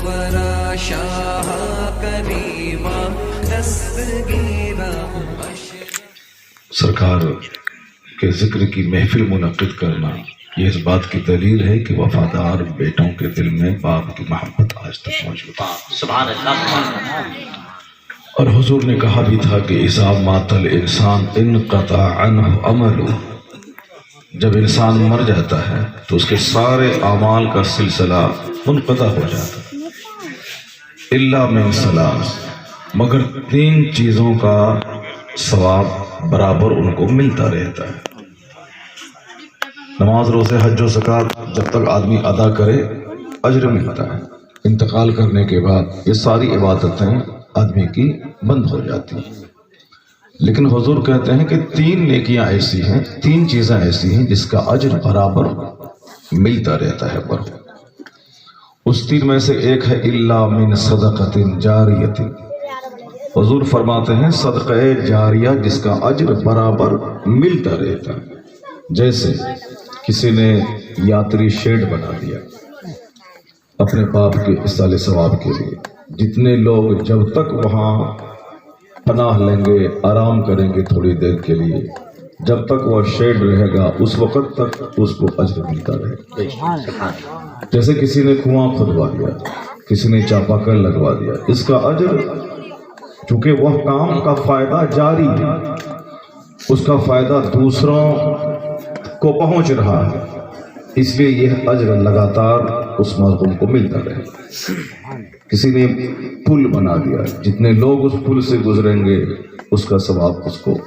ورا شاہ کریما دستگیرا سرکار کے ذکر کی محفل منعقد کرنا یہ اس بات کی دلیل ہے کہ وفادار بیٹوں کے دل میں باپ کی محبت آج تک موجود ہے. سبحان اللہ. اور حضور نے کہا بھی تھا کہ اذا مات الانسان انقطع عنہ عملہ، جب انسان مر جاتا ہے تو اس کے سارے اعمال کا سلسلہ منقطع ہو جاتا ہے، الا من ثلاث، مگر 3 چیزوں کا ثواب برابر ان کو ملتا رہتا ہے. نماز، روزے، حج و زکوٰۃ جب تک آدمی ادا کرے اجر ملتا ہے، انتقال کرنے کے بعد یہ ساری عبادتیں آدمی کی بند ہو جاتی ہیں. لیکن حضور کہتے ہیں کہ 3 نیکیاں ایسی ہیں، 3 چیزیں ایسی ہیں جس کا اجر برابر ملتا رہتا ہے. پر اس 3 میں سے ایک ہے الا من صدقۃ جاریۃ. حضور فرماتے ہیں صدقہ جاریہ جس کا اجر برابر ملتا رہتا ہے. جیسے کسی نے یاتری شیڈ بنا دیا اپنے باپ کے اصال ثواب کے لیے، جتنے لوگ جب تک وہاں پناہ لیں گے، آرام کریں گے تھوڑی دیر کے لیے، جب تک وہ شیڈ رہے گا اس وقت تک اس کو اجر ملتا رہے گا. جیسے کسی نے کنواں کھدوا دیا، کسی نے چاپا کل لگوا دیا، اس کا اجر چونکہ وہ کام کا فائدہ جاری ہے، اس کا فائدہ دوسروں کو پہنچ رہا ہے، اس لیے یہ اجر لگاتار اس مظلوم کو ملتا رہے. کسی نے پل بنا دیا، جتنے لوگ اس پل سے گزریں گے اس کا ثواب اس کو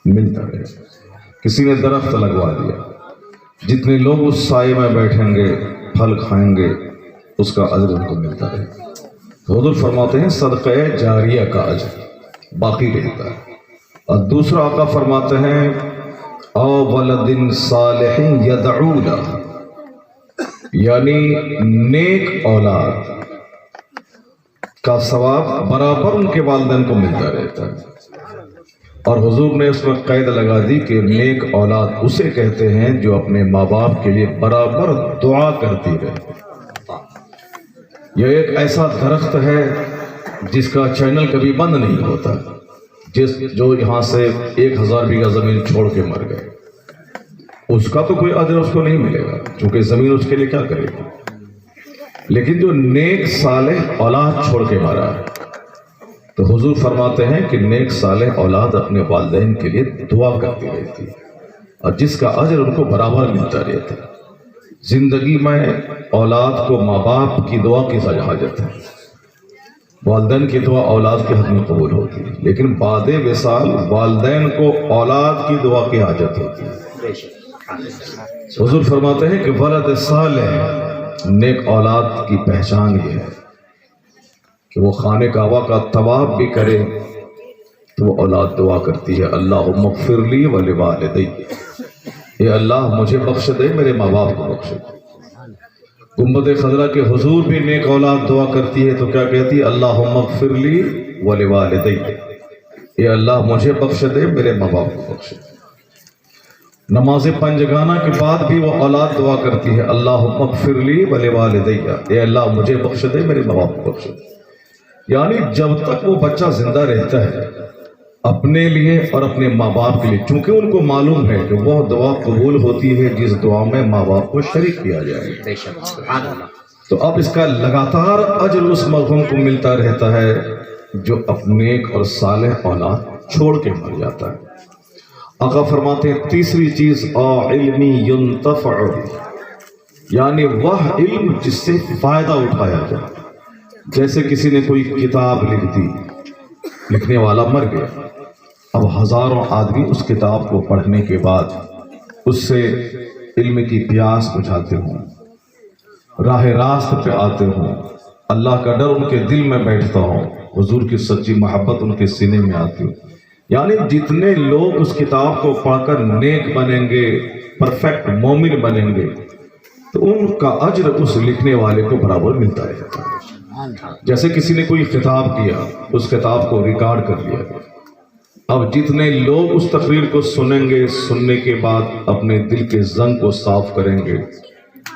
ملتا رہے. کسی نے درخت لگوا دیا، جتنے لوگ اس سائے میں بیٹھیں گے پھل کھائیں گے اس کا اجر ان کو ملتا رہے. حضور فرماتے ہیں صدقہ جاریہ کا اجر باقی رہتا ہے. اور دوسرا آقا فرماتے ہیں او ولد صالح یدعو لہ، یعنی نیک اولاد کا ثواب برابر ان کے والدین کو ملتا رہتا ہے. اور حضور نے اس میں قید لگا دی کہ نیک اولاد اسے کہتے ہیں جو اپنے ماں باپ کے لیے برابر دعا کرتی رہے. یہ ایک ایسا درخت ہے جس کا چینل کبھی بند نہیں ہوتا، جو یہاں سے 1000 بیگھہ زمین چھوڑ کے مر گئے، اس کا تو کوئی اجر اس کو نہیں ملے گا کیونکہ زمین اس کے لیے کیا کرے گی. لیکن جو نیک صالح اولاد چھوڑ کے مارا ہے تو حضور فرماتے ہیں کہ نیک صالح اولاد اپنے والدین کے لیے دعا کرتی رہتی ہے اور جس کا اجر ان کو برابر ملتا رہتا ہے. زندگی میں اولاد کو ماں باپ کی دعا کی حاجت ہے، والدین کی دعا اولاد کے حق میں قبول ہوتی ہے، لیکن بعد وصال والدین کو اولاد کی دعا کی حاجت ہوتی ہے. حضور فرماتے ہیں کہ ولد صالح، نیک اولاد کی پہچان یہ ہے کہ وہ خانہ کعبہ کا طواف بھی کرے تو وہ اولاد دعا کرتی ہے اللہم اغفر لی ولوالدی، اے اللہ مجھے بخش دے، میرے ماں باپ کو بخش دے. گنبد خضرا کے حضور بھی نیک اولاد دعا کرتی ہے تو کیا کہتی ہے اللہم اغفر لی ولوالدی، اے اللہ مجھے بخش دے، میرے ماں باپ کو بخش دے. نماز پنجگانہ کے بعد بھی وہ اولاد دعا کرتی ہے اللہم اغفر لی ولوالدی، اے اللہ مجھے بخش دے، میرے ماں باپ کو بخش دے. یعنی جب تک وہ بچہ زندہ رہتا ہے اپنے لیے اور اپنے ماں باپ کے لیے، چونکہ ان کو معلوم ہے کہ وہ دعا قبول ہوتی ہے جس دعا میں ماں باپ کو شریک کیا جائے، تو اب اس کا لگاتار اجر اس مرحوم کو ملتا رہتا ہے جو اپنے نیک اور صالح اولاد چھوڑ کے مر جاتا ہے. آقا فرماتے ہیں تیسری چیز علمی ينتفع، یعنی وہ علم جس سے فائدہ اٹھایا جائے. جیسے کسی نے کوئی کتاب لکھ دی، لکھنے والا مر گیا، اب ہزاروں آدمی اس کتاب کو پڑھنے کے بعد اس سے علم کی پیاس بجھاتے ہوں، راہ راست پہ آتے ہوں، اللہ کا ڈر ان کے دل میں بیٹھتا ہو، حضور کی سچی محبت ان کے سینے میں آتی ہو. یعنی جتنے لوگ اس کتاب کو پڑھ کر نیک بنیں گے، پرفیکٹ مومن بنیں گے، تو ان کا اجر اس لکھنے والے کو برابر ملتا رہتا ہے. جیسے کسی نے کوئی خطاب کیا، اس خطاب کو ریکارڈ کر لیا گیا، اب جتنے لوگ اس تقریر کو سنیں گے، سننے کے بعد اپنے دل کے زنگ کو صاف کریں گے،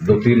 2-3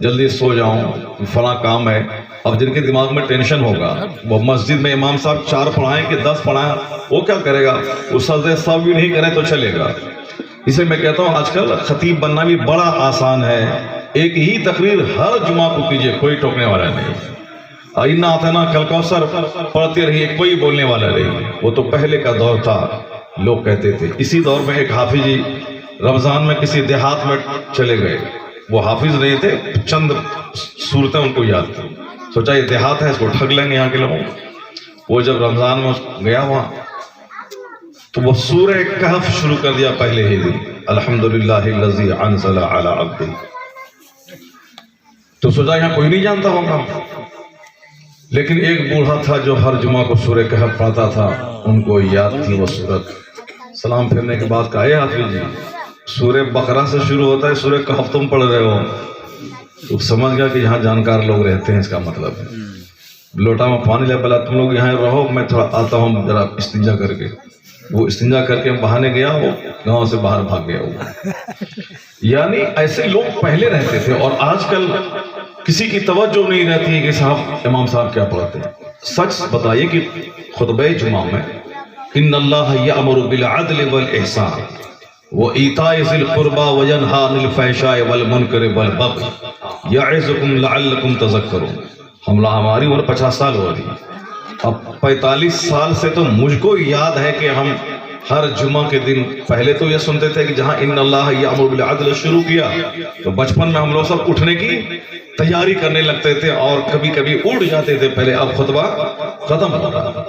جلدی سو جاؤں، فلاں کام ہے. اب جن کے دماغ میں ٹینشن ہوگا، وہ مسجد میں امام صاحب 4 پڑھائیں کہ 10 پڑھائیں، وہ کیا کرے گا؟ وہ سجدے سہو بھی نہیں کرے تو چلے گا. اسے میں کہتا ہوں آج کل خطیب بننا بھی بڑا آسان ہے. ایک ہی تقریر ہر جمعہ کو کیجئے، کوئی ٹوکنے والا نہیں. اِنَّا أَعْطَيْنَاكَ الْكَوْثَرَ پڑھتے رہیے، کوئی بولنے والا نہیں. وہ تو پہلے کا دور تھا، لوگ کہتے تھے. اسی دور میں ایک حافظ جی رمضان میں کسی دیہات میں چلے گئے. وہ حافظ نہیں تھے، چند صورتیں ان کو یاد تھیں. سوچا یہ دیہات ہے، اس کو ٹھگ لیں گے یہاں کے لوگوں. وہ جب رمضان میں گیا وہاں تو وہ سورہ کہف شروع کر دیا پہلے ہی دن، الحمدللہ الذی انزل علی عبدہ. تو سوچا یہاں کوئی نہیں جانتا ہوگا، لیکن ایک بوڑھا تھا جو ہر جمعہ کو سورہ کہف پڑھتا تھا، ان کو یاد تھی وہ سورت. سلام پھرنے کے بعد کہا، اے حافظ جی سورہ بقرہ سے شروع ہوتا ہے، سورہ کہف تم پڑھ رہے ہو. تو سمجھ گیا کہ یہاں جانکار لوگ رہتے ہیں، اس کا مطلب ہے. لوٹا میں پانی لے، بلا تم لوگ یہاں رہو، میں تھوڑا آتا ہوں ذرا استنجا کر کے. وہ استنجا کر کے بہانے گیا، وہ گاؤں سے باہر بھاگ گیا. وہ یعنی ایسے لوگ پہلے رہتے تھے، اور آج کل کسی کی توجہ نہیں رہتی ہے کہ صاحب امام صاحب کیا پڑھتے ہیں. سچ بتائیے کہ خطبہ جمعہ میں ان اللہ یأمر بالعدل والإحسان وإیتاء ذی القربى وینہی عن الفحشاء والمنکر والبغی یعظکم لعلکم تذکرون. ہماری عمر 50 سال ہو رہی ہے. اب 45 سال سے تو مجھ کو یاد ہے کہ ہم ہر جمعہ کے دن پہلے تو یہ سنتے تھے کہ جہاں ان اللہ یأمر بالعدل شروع کیا تو بچپن میں ہم لوگ سب اٹھنے کی تیاری کرنے لگتے تھے اور کبھی کبھی اٹھ جاتے تھے پہلے. اب خطبہ ختم ہو رہا.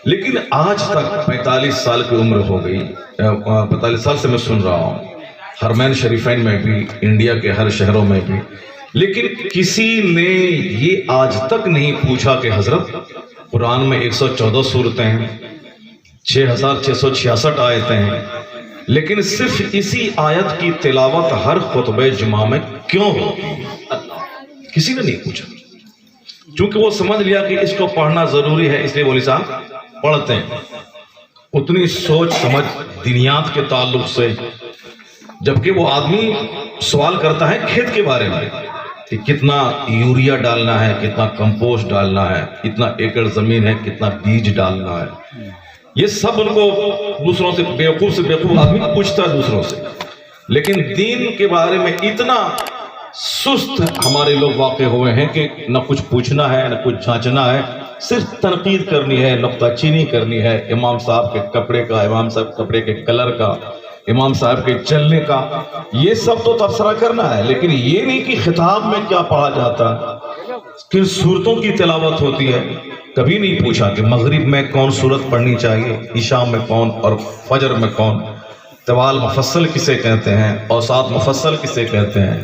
لیکن آج تک 45 سال کی عمر ہو گئی، 45 سال سے میں سن رہا ہوں، حرمین شریفین میں بھی، انڈیا کے ہر شہروں میں بھی. لیکن کسی نے یہ آج تک نہیں پوچھا کہ حضرت قرآن میں 114 صورتیں ہیں، 6666 آیتیں ہیں، لیکن صرف اسی آیت کی تلاوت ہر خطبہ جمعہ میں کیوں ہوتی ہے؟ کسی نے نہیں پوچھا. چونکہ وہ سمجھ لیا کہ اس کو پڑھنا ضروری ہے، اس لیے مولوی صاحب پڑھتے ہیں. اتنی سوچ سمجھ دنیات کے تعلق سے، جبکہ وہ آدمی سوال کرتا ہے کھیت کے بارے میں کہ کتنا یوریا ڈالنا ہے، کتنا کمپوسٹ ڈالنا ہے، کتنا ایکڑ زمین ہے، کتنا بیج ڈالنا ہے. یہ سب ان کو دوسروں سے بیوقوف آدمی پوچھتا ہے دوسروں سے. لیکن دین کے بارے میں اتنا سست ہمارے لوگ واقع ہوئے ہیں کہ نہ کچھ پوچھنا ہے، نہ کچھ جانچنا ہے، صرف تنقید کرنی ہے، نقطہ چینی کرنی ہے امام صاحب کے کپڑے کا، امام صاحب کپڑے کے کلر کا، امام صاحب کے چلنے کا. یہ سب تو تبصرہ کرنا ہے، لیکن یہ نہیں کہ خطاب میں کیا پڑھا جاتا ہے، کن صورتوں کی تلاوت ہوتی ہے. کبھی نہیں پوچھا کہ مغرب میں کون صورت پڑھنی چاہیے، عشاء میں کون اور فجر میں کون، طوال مفصل کسے کہتے ہیں، اوساط مفصل کسے کہتے ہیں،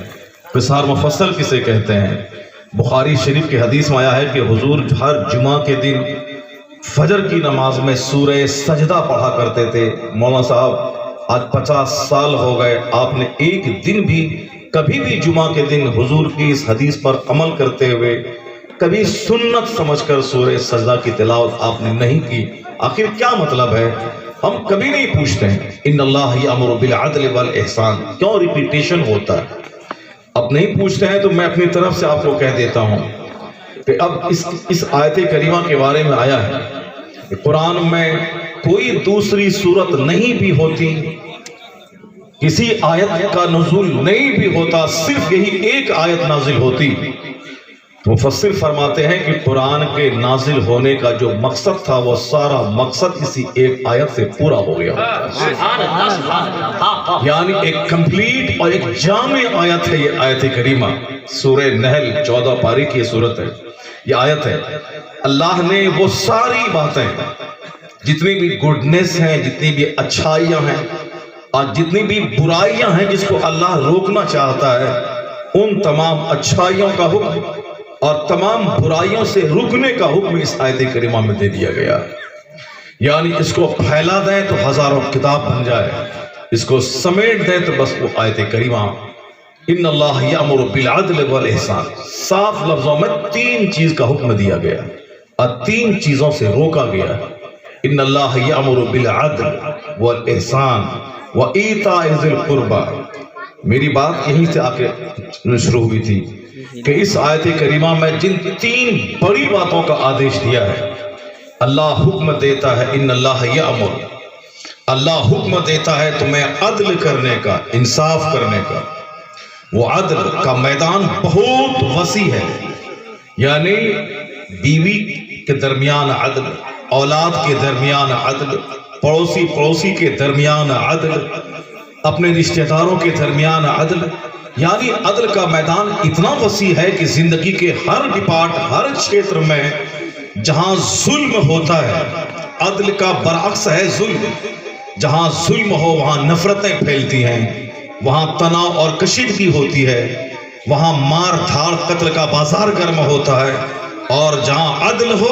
قصار مفصل کسے کہتے ہیں. بخاری شریف کی حدیث میں آیا ہے کہ حضور ہر جمعہ کے دن فجر کی نماز میں سورہ سجدہ پڑھا کرتے تھے. مولانا صاحب آج 50 سال ہو گئے، آپ نے ایک دن بھی کبھی بھی جمعہ کے دن حضور کی اس حدیث پر عمل کرتے ہوئے کبھی سنت سمجھ کر سورہ سجدہ کی تلاوت آپ نے نہیں کی. آخر کیا مطلب ہے؟ ہم کبھی نہیں پوچھتے ہیں ان اللہ یأمر بالعدل والاحسان کیوں ریپیٹیشن ہوتا ہے. اب نہیں پوچھتے ہیں تو میں اپنی طرف سے آپ کو کہہ دیتا ہوں کہ اب اس آیت کریمہ کے بارے میں آیا ہے کہ قرآن میں کوئی دوسری صورت نہیں بھی ہوتی، کسی آیت کا نزول نہیں بھی ہوتا، صرف یہی ایک آیت نازل ہوتی. مفسر فرماتے ہیں کہ قرآن کے نازل ہونے کا جو مقصد تھا وہ سارا مقصد اسی ایک آیت سے پورا ہو گیا. یعنی ایک کمپلیٹ اور ایک جامع آیت ہے یہ آیت کریمہ. سورہ نحل 14 پاری کی صورت ہے، یہ آیت ہے. اللہ نے وہ ساری باتیں، جتنی بھی گڈنس ہیں، جتنی بھی اچھائیاں ہیں اور جتنی بھی برائیاں ہیں جس کو اللہ روکنا چاہتا ہے، ان تمام اچھائیوں کا حکم اور تمام برائیوں سے رکنے کا حکم اس آیت کریمہ میں دے دیا گیا. یعنی اس کو پھیلا دیں تو ہزاروں کتاب بن جائے، اس کو سمیٹ دیں تو بس وہ آیت کریمہ ان اللہ یأمر بالعدل والاحسان. صاف لفظوں میں 3 چیز کا حکم دیا گیا اور 3 چیزوں سے روکا گیا. ان اللہ یأمر بالعدل والاحسان وایتاء ذی القربى. میری بات یہیں سے آ کے شروع ہوئی تھی کہ اس آیت کریمہ میں جن 3 بڑی باتوں کا آدیش دیا ہے، اللہ حکم دیتا ہے ان اللہ یأمر، اللہ حکم دیتا ہے تمہیں عدل کرنے کا، انصاف کرنے کا۔ وہ عدل کا میدان بہت وسیع ہے، یعنی بیوی کے درمیان عدل، اولاد کے درمیان عدل، پڑوسی کے درمیان عدل، اپنے رشتہ داروں کے درمیان عدل، یعنی عدل کا میدان اتنا وسیع ہے کہ زندگی کے ہر ہر چھیتر میں جہاں ظلم ہوتا ہے، عدل کا برعکس ہے ظلم۔ جہاں ظلم ہو وہاں نفرتیں پھیلتی ہیں، وہاں تناؤ اور کشیدگی ہوتی ہے، وہاں مار دھاڑ قتل کا بازار گرم ہوتا ہے۔ اور جہاں عدل ہو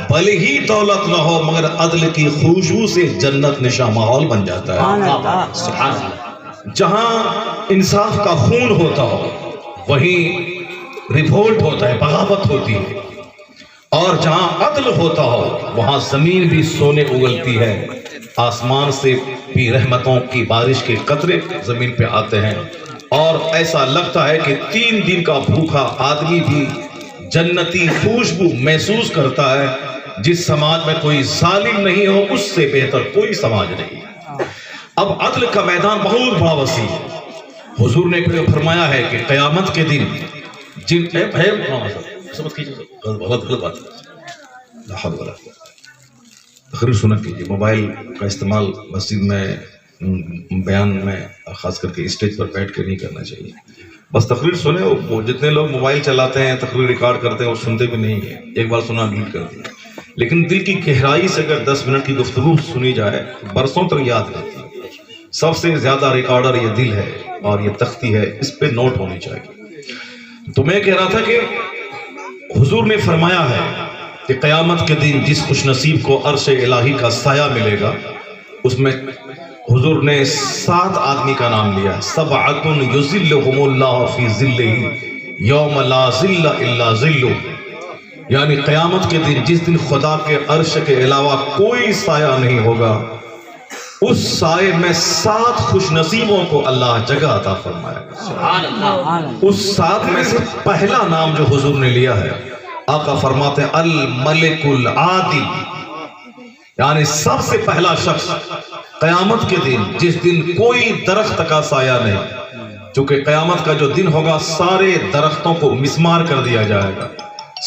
بھلے ہی دولت نہ ہو مگر عدل کی خوشبو سے جنت نشاں ماحول بن جاتا ہے۔ سبحان اللہ۔ جہاں انصاف کا خون ہوتا ہو وہیں ریوولٹ ہوتا ہے، بغاوت ہوتی ہے، اور جہاں عدل ہوتا ہو وہاں زمین بھی سونے اگلتی ہے، آسمان سے بھی رحمتوں کی بارش کے قطرے زمین پہ آتے ہیں، اور ایسا لگتا ہے کہ 3 دن کا بھوکا آدمی بھی جنتی خوشبو محسوس کرتا ہے۔ جس سماج میں کوئی ظالم نہیں ہو اس سے بہتر کوئی سماج نہیں۔ اب عدل کا میدان بہت بڑا وسیع ہے۔ حضور نے فرمایا ہے کہ قیامت کے دن جن غلط بات تقریر سنا کیجیے، موبائل کا استعمال مسجد میں بیان میں خاص کر کے اسٹیج پر بیٹھ کے نہیں کرنا چاہیے۔ بس تقریر سنے، وہ جتنے لوگ موبائل چلاتے ہیں تقریر ریکارڈ کرتے ہیں وہ سنتے بھی نہیں ہیں، ایک بار سنا ڈیلیٹ کر دیا۔ لیکن دل کی گہرائی سے اگر 10 منٹ کی گفتگو سنی جائے برسوں تک یاد رہتی ہے۔ سب سے زیادہ ریکارڈر یہ دل ہے اور یہ تختی ہے، اس پہ نوٹ ہونی چاہیے۔ تو میں کہہ رہا تھا کہ حضور نے فرمایا ہے کہ قیامت کے دن جس خوش نصیب کو عرش الہی کا سایہ ملے گا، اس میں حضور نے 7 آدمی کا نام لیا، 7 یظلہم اللہ فی ظلہ یوم لا ظل الا ظلہ، یعنی قیامت کے دن جس دن خدا کے عرش کے علاوہ کوئی سایہ نہیں ہوگا، اس سائے میں 7 خوش نصیبوں کو اللہ جگہ عطا فرمائے گا۔ سبحان اللہ۔ اس 7 میں سے پہلا نام جو حضور نے لیا ہے، آقا فرماتے ہیں الملک العادل، یعنی سب سے پہلا شخص قیامت کے دن جس دن کوئی درخت کا سایہ نہیں، چونکہ قیامت کا جو دن ہوگا سارے درختوں کو مسمار کر دیا جائے گا،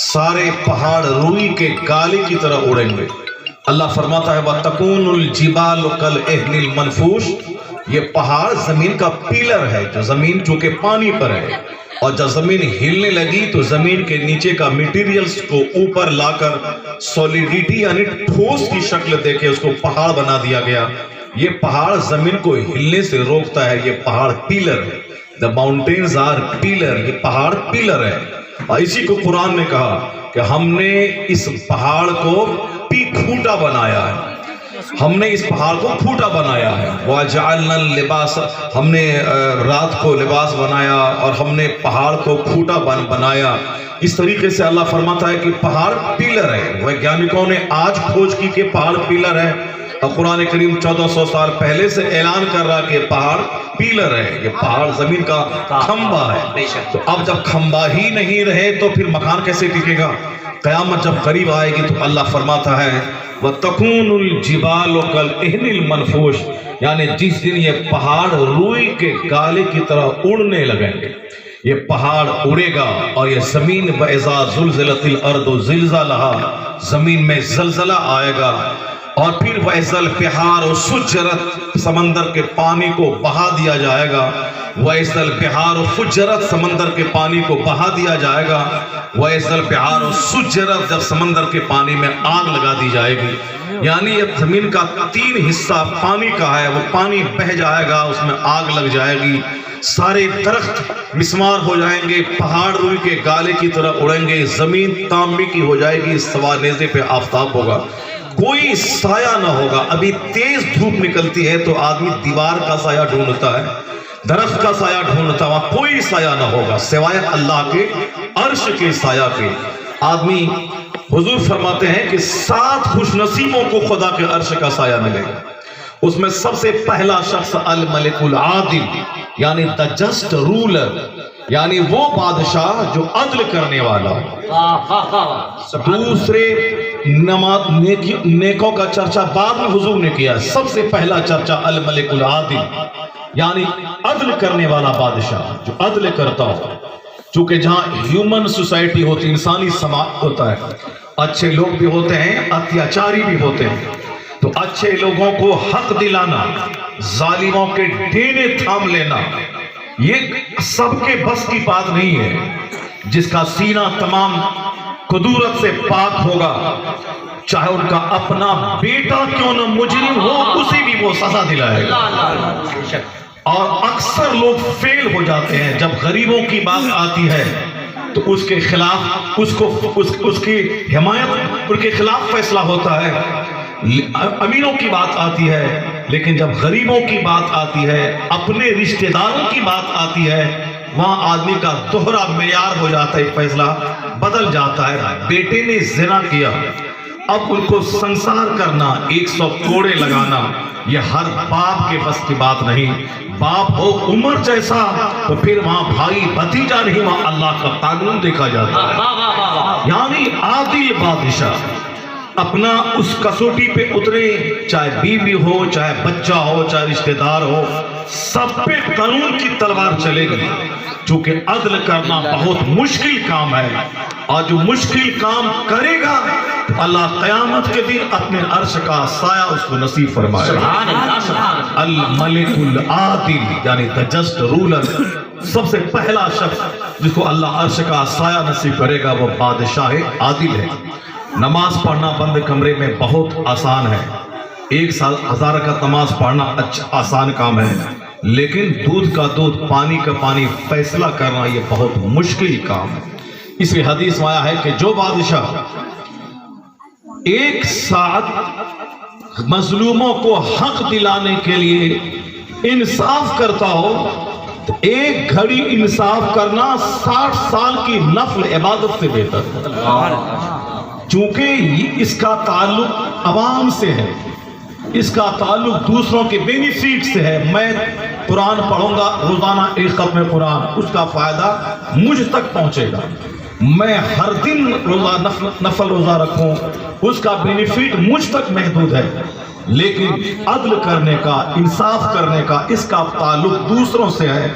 سارے پہاڑ روئی کے گالے کی طرح اڑیں گے۔ اللہ فرماتا ہے وَتَكُونُ الْجِبَالُ كَالْعِهْنِ الْمَنْفُوشِ، یہ پہاڑ زمین کا پیلر ہے، جو زمین چونکہ پانی پر ہے، اور جب زمین ہلنے لگی تو زمین کے نیچے کا میٹیریلز کو اوپر لا کر سولیڈیٹی یعنی ٹھوس کی شکل دے کے اس کو پہاڑ بنا دیا گیا۔ یہ پہاڑ زمین کو ہلنے سے روکتا ہے، یہ پہاڑ پیلر ہے۔ The mountains are pillar، یہ پہاڑ پیلر ہے، اور اسی کو قرآن نے کہا کہ ہم نے اس پہاڑ کو کھوٹا بنایا ہے، ہم نے اس پہاڑ کو کھوٹا بنایا ہے۔ وَجَعَلْنَا الْلِبَاسَ، ہم نے رات کو لباس بنایا اور ہم نے پہاڑ کو کھوٹا بنایا۔ اس طریقے سے اللہ فرماتا ہے کہ پہاڑ پیلر ہے۔ ویگیانکوں نے آج کھوج کی کہ پہاڑ پیلر ہے، اور قرآن کریم 1400 سال پہلے سے اعلان کر رہا کہ پہاڑ پیلر ہے، یہ پہاڑ زمین کا کھمبا ہے۔ تو اب جب کھمبا ہی نہیں رہے تو پھر مکان کیسے ٹکے گا؟ قیامت جب قریب آئے گی تو اللہ فرماتا ہے وَتَكُونُ الْجِبَالُ كَالْعِهْنِ الْمَنْفُوشِ، یعنی جس دن یہ پہاڑ روئی کے گالے کی طرح اڑنے لگیں گے، یہ پہاڑ اڑے گا، اور یہ زمین وَإِذَا زُلْزِلَتِ الْأَرْضُ زِلْزَالَهَا، زمین میں زلزلہ آئے گا، اور پھر وَإِذَا الْبِحَارُ سُجِّرَتْ، سمندر کے پانی کو بہا دیا جائے گا، وَإِذَا الْبِحَارُ فُجِّرَتْ، سمندر کے پانی کو بہا دیا جائے گا، وَإِذَا الْبِحَارُ سُجِّرَتْ، جب سمندر کے پانی میں آگ لگا دی جائے گی، یعنی یہ زمین کا 3 حصہ پانی کا ہے، وہ پانی بہہ جائے گا، اس میں آگ لگ جائے گی، سارے درخت مسمار ہو جائیں گے، پہاڑ روئی کے گالے کی طرح اڑیں گے، زمین تانبے کی ہو جائے گی، سوا نیزے پہ آفتاب ہوگا، کوئی سایہ نہ ہوگا۔ ابھی تیز دھوپ نکلتی ہے تو آدمی دیوار کا سایہ ڈھونڈتا ہے، درخت کا سایہ ڈھونڈتا، وہاں کوئی سایہ نہ ہوگا سوائے اللہ کے عرش کے سایہ کے۔ آدمی، حضور فرماتے ہیں کہ 7 خوش نصیبوں کو خدا کے عرش کا سایہ ملے گا، اس میں سب سے پہلا شخص الملک العادل، یعنی the just ruler، یعنی وہ بادشاہ جو عدل کرنے والا دوسرے نیکوں کا چرچہ بعد میں حضور نے کیا. سب سے پہلا چرچہ الملک العادل یعنی عدل کرنے والا بادشاہ جو عدل کرتا ہو. چونکہ جہاں ہیومن سوسائٹی ہوتی انسانی سماج ہوتا ہے, اچھے لوگ بھی ہوتے ہیں اتیاچاری بھی ہوتے ہیں, تو اچھے لوگوں کو حق دلانا, ظالموں کے ڈینے تھام لینا, یہ سب کے بس کی بات نہیں ہے. جس کا سینہ تمام قدورت سے پاک ہوگا, چاہے ان کا اپنا بیٹا کیوں نہ مجرم ہو, اسے بھی وہ سزا دلائے گا. اور اکثر لوگ فیل ہو جاتے ہیں جب غریبوں کی بات آتی ہے تو اس کے خلاف اس کی حمایت ان کے خلاف فیصلہ ہوتا ہے. امیروں کی بات آتی ہے لیکن جب غریبوں کی بات آتی ہے, اپنے رشتہ داروں کی بات آتی ہے, وہاں آدمی کا دوہرا معیار ہو جاتا ہے, فیصلہ بدل جاتا ہے. بیٹے نے زنا کیا, اب ان کو سنسار کرنا, 100 کوڑے لگانا, یہ ہر باپ کے بس کی بات نہیں. باپ ہو عمر جیسا تو پھر وہاں بھائی بھتیجا نہیں, وہاں اللہ کا قانون دیکھا جاتا ہے. یعنی عادل بادشاہ اپنا اس کسوٹی پہ اترے, چاہے بیوی ہو, چاہے بچہ ہو, چاہے رشتہ دار ہو, سب پہ قانون کی تلوار چلے گی. چونکہ عدل کرنا بہت مشکل کام ہے, اور جو مشکل کام کرے گا اللہ قیامت کے دن اپنے عرش کا سایہ اس کو نصیب فرمائے گا. الملک العادل یعنی the just ruler, سب سے پہلا شخص جس کو اللہ عرش کا سایہ نصیب کرے گا وہ بادشاہ عادل ہے. نماز پڑھنا بند کمرے میں بہت آسان ہے, 1000 کا نماز پڑھنا آسان کام ہے, لیکن دودھ کا دودھ پانی کا پانی فیصلہ کرنا یہ بہت مشکل کام ہے. اس لیے حدیث میں آیا ہے کہ جو بادشاہ ایک ساتھ مظلوموں کو حق دلانے کے لیے انصاف کرتا ہو تو ایک گھڑی انصاف کرنا 60 سال کی نفل عبادت سے بہتر ہے. چونکہ اس کا تعلق عوام سے ہے, اس کا تعلق دوسروں کے بینیفٹ سے ہے. میں قرآن پڑھوں گا روزانہ ایک ختم قرآن, اس کا فائدہ مجھ تک پہنچے گا. میں ہر دن نفل روزہ رکھوں, اس کا بینیفٹ مجھ تک محدود ہے. لیکن عدل کرنے کا, انصاف کرنے کا, اس کا تعلق دوسروں سے ہے.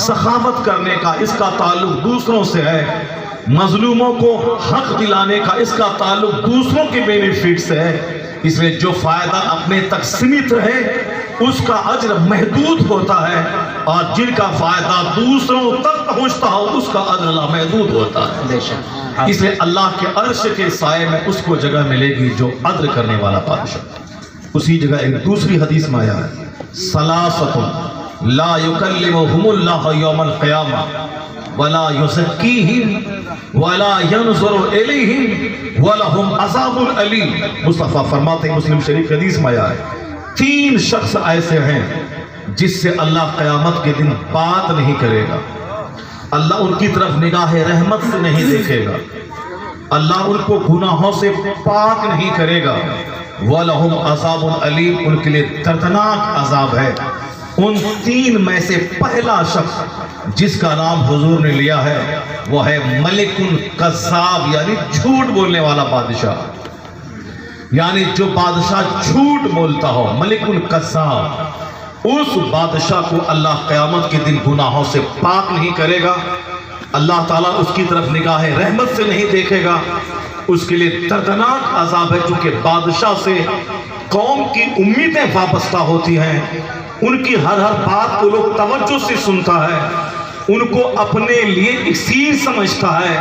سخاوت کرنے کا اس کا تعلق دوسروں سے ہے. مظلوموں کو حق دلانے کا اس کا تعلق دوسروں کے بینیفٹ سے ہے. اس میں جو فائدہ اپنے تک سیمت رہے اس کا اجر محدود ہوتا ہے, اور جن کا فائدہ دوسروں تک پہنچتا ہو اس کا اجر محدود ہوتا ہے. اس لیے اللہ کے عرش کے سائے میں اس کو جگہ ملے گی جو عدل کرنے والا بادشاہ. اسی جگہ ایک دوسری حدیث میں آیا ہے, ثلاثۃ لا یکلمہم اللہ یوم القیامہ ولا یزکیہم ولا ینظر الیہم ولہم عذاب علیم. مصطفیٰ فرماتے ہیں, مسلم شریف حدیث میں آیا ہے, 3 شخص ایسے ہیں جس سے اللہ قیامت کے دن بات نہیں کرے گا, اللہ ان کی طرف نگاہ رحمت سے نہیں دیکھے گا, اللہ ان کو گناہوں سے پاک نہیں کرے گا. وَلَهُمْ عَذَابٌ عَلِيمٌ, ان کے لیے دردناک عذاب ہے. ان 3 میں سے پہلا شخص جس کا نام حضور نے لیا ہے وہ ہے ملک القذاب, یعنی جھوٹ بولنے والا بادشاہ. یعنی جو بادشاہ جھوٹ بولتا ہو, ملک القذاب, اس بادشاہ کو اللہ قیامت کے دن گناہوں سے پاک نہیں کرے گا. اللہ تعالیٰ اس کی طرف نگاہ رحمت سے نہیں دیکھے گا. اس کے لیے دردناک عذاب ہے, چونکہ بادشاہ سے قوم کی امیدیں وابستہ ہوتی ہیں. ان کی ہر بات کو لوگ توجہ سے سنتا ہے, ان کو اپنے لیے اکسیر سمجھتا ہے.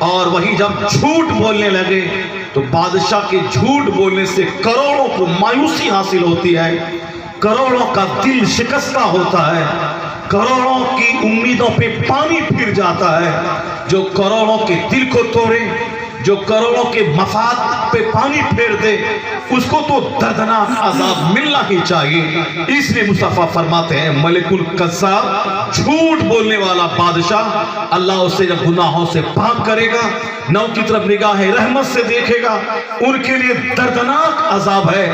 اور وہی جب جھوٹ بولنے لگے تو بادشاہ کے جھوٹ بولنے سے کروڑوں کو مایوسی حاصل ہوتی ہے, کروڑوں کا دل شکستہ ہوتا ہے, کروڑوں کی امیدوں پہ پانی پھر جاتا ہے. جو کروڑوں کے دل کو توڑے, جو کروڑوں کے مفاد پہ پانی پھیر دے, اس کو تو دردناک عذاب ملنا ہی چاہیے. اس لیے مصطفیٰ فرماتے ہیں ملک القذاب, جھوٹ بولنے والا بادشاہ, اللہ اسے جب گناہوں سے پاک کرے گا, نہ ان کی طرف نگاہ رحمت سے دیکھے گا. ان کے لیے دردناک عذاب ہے.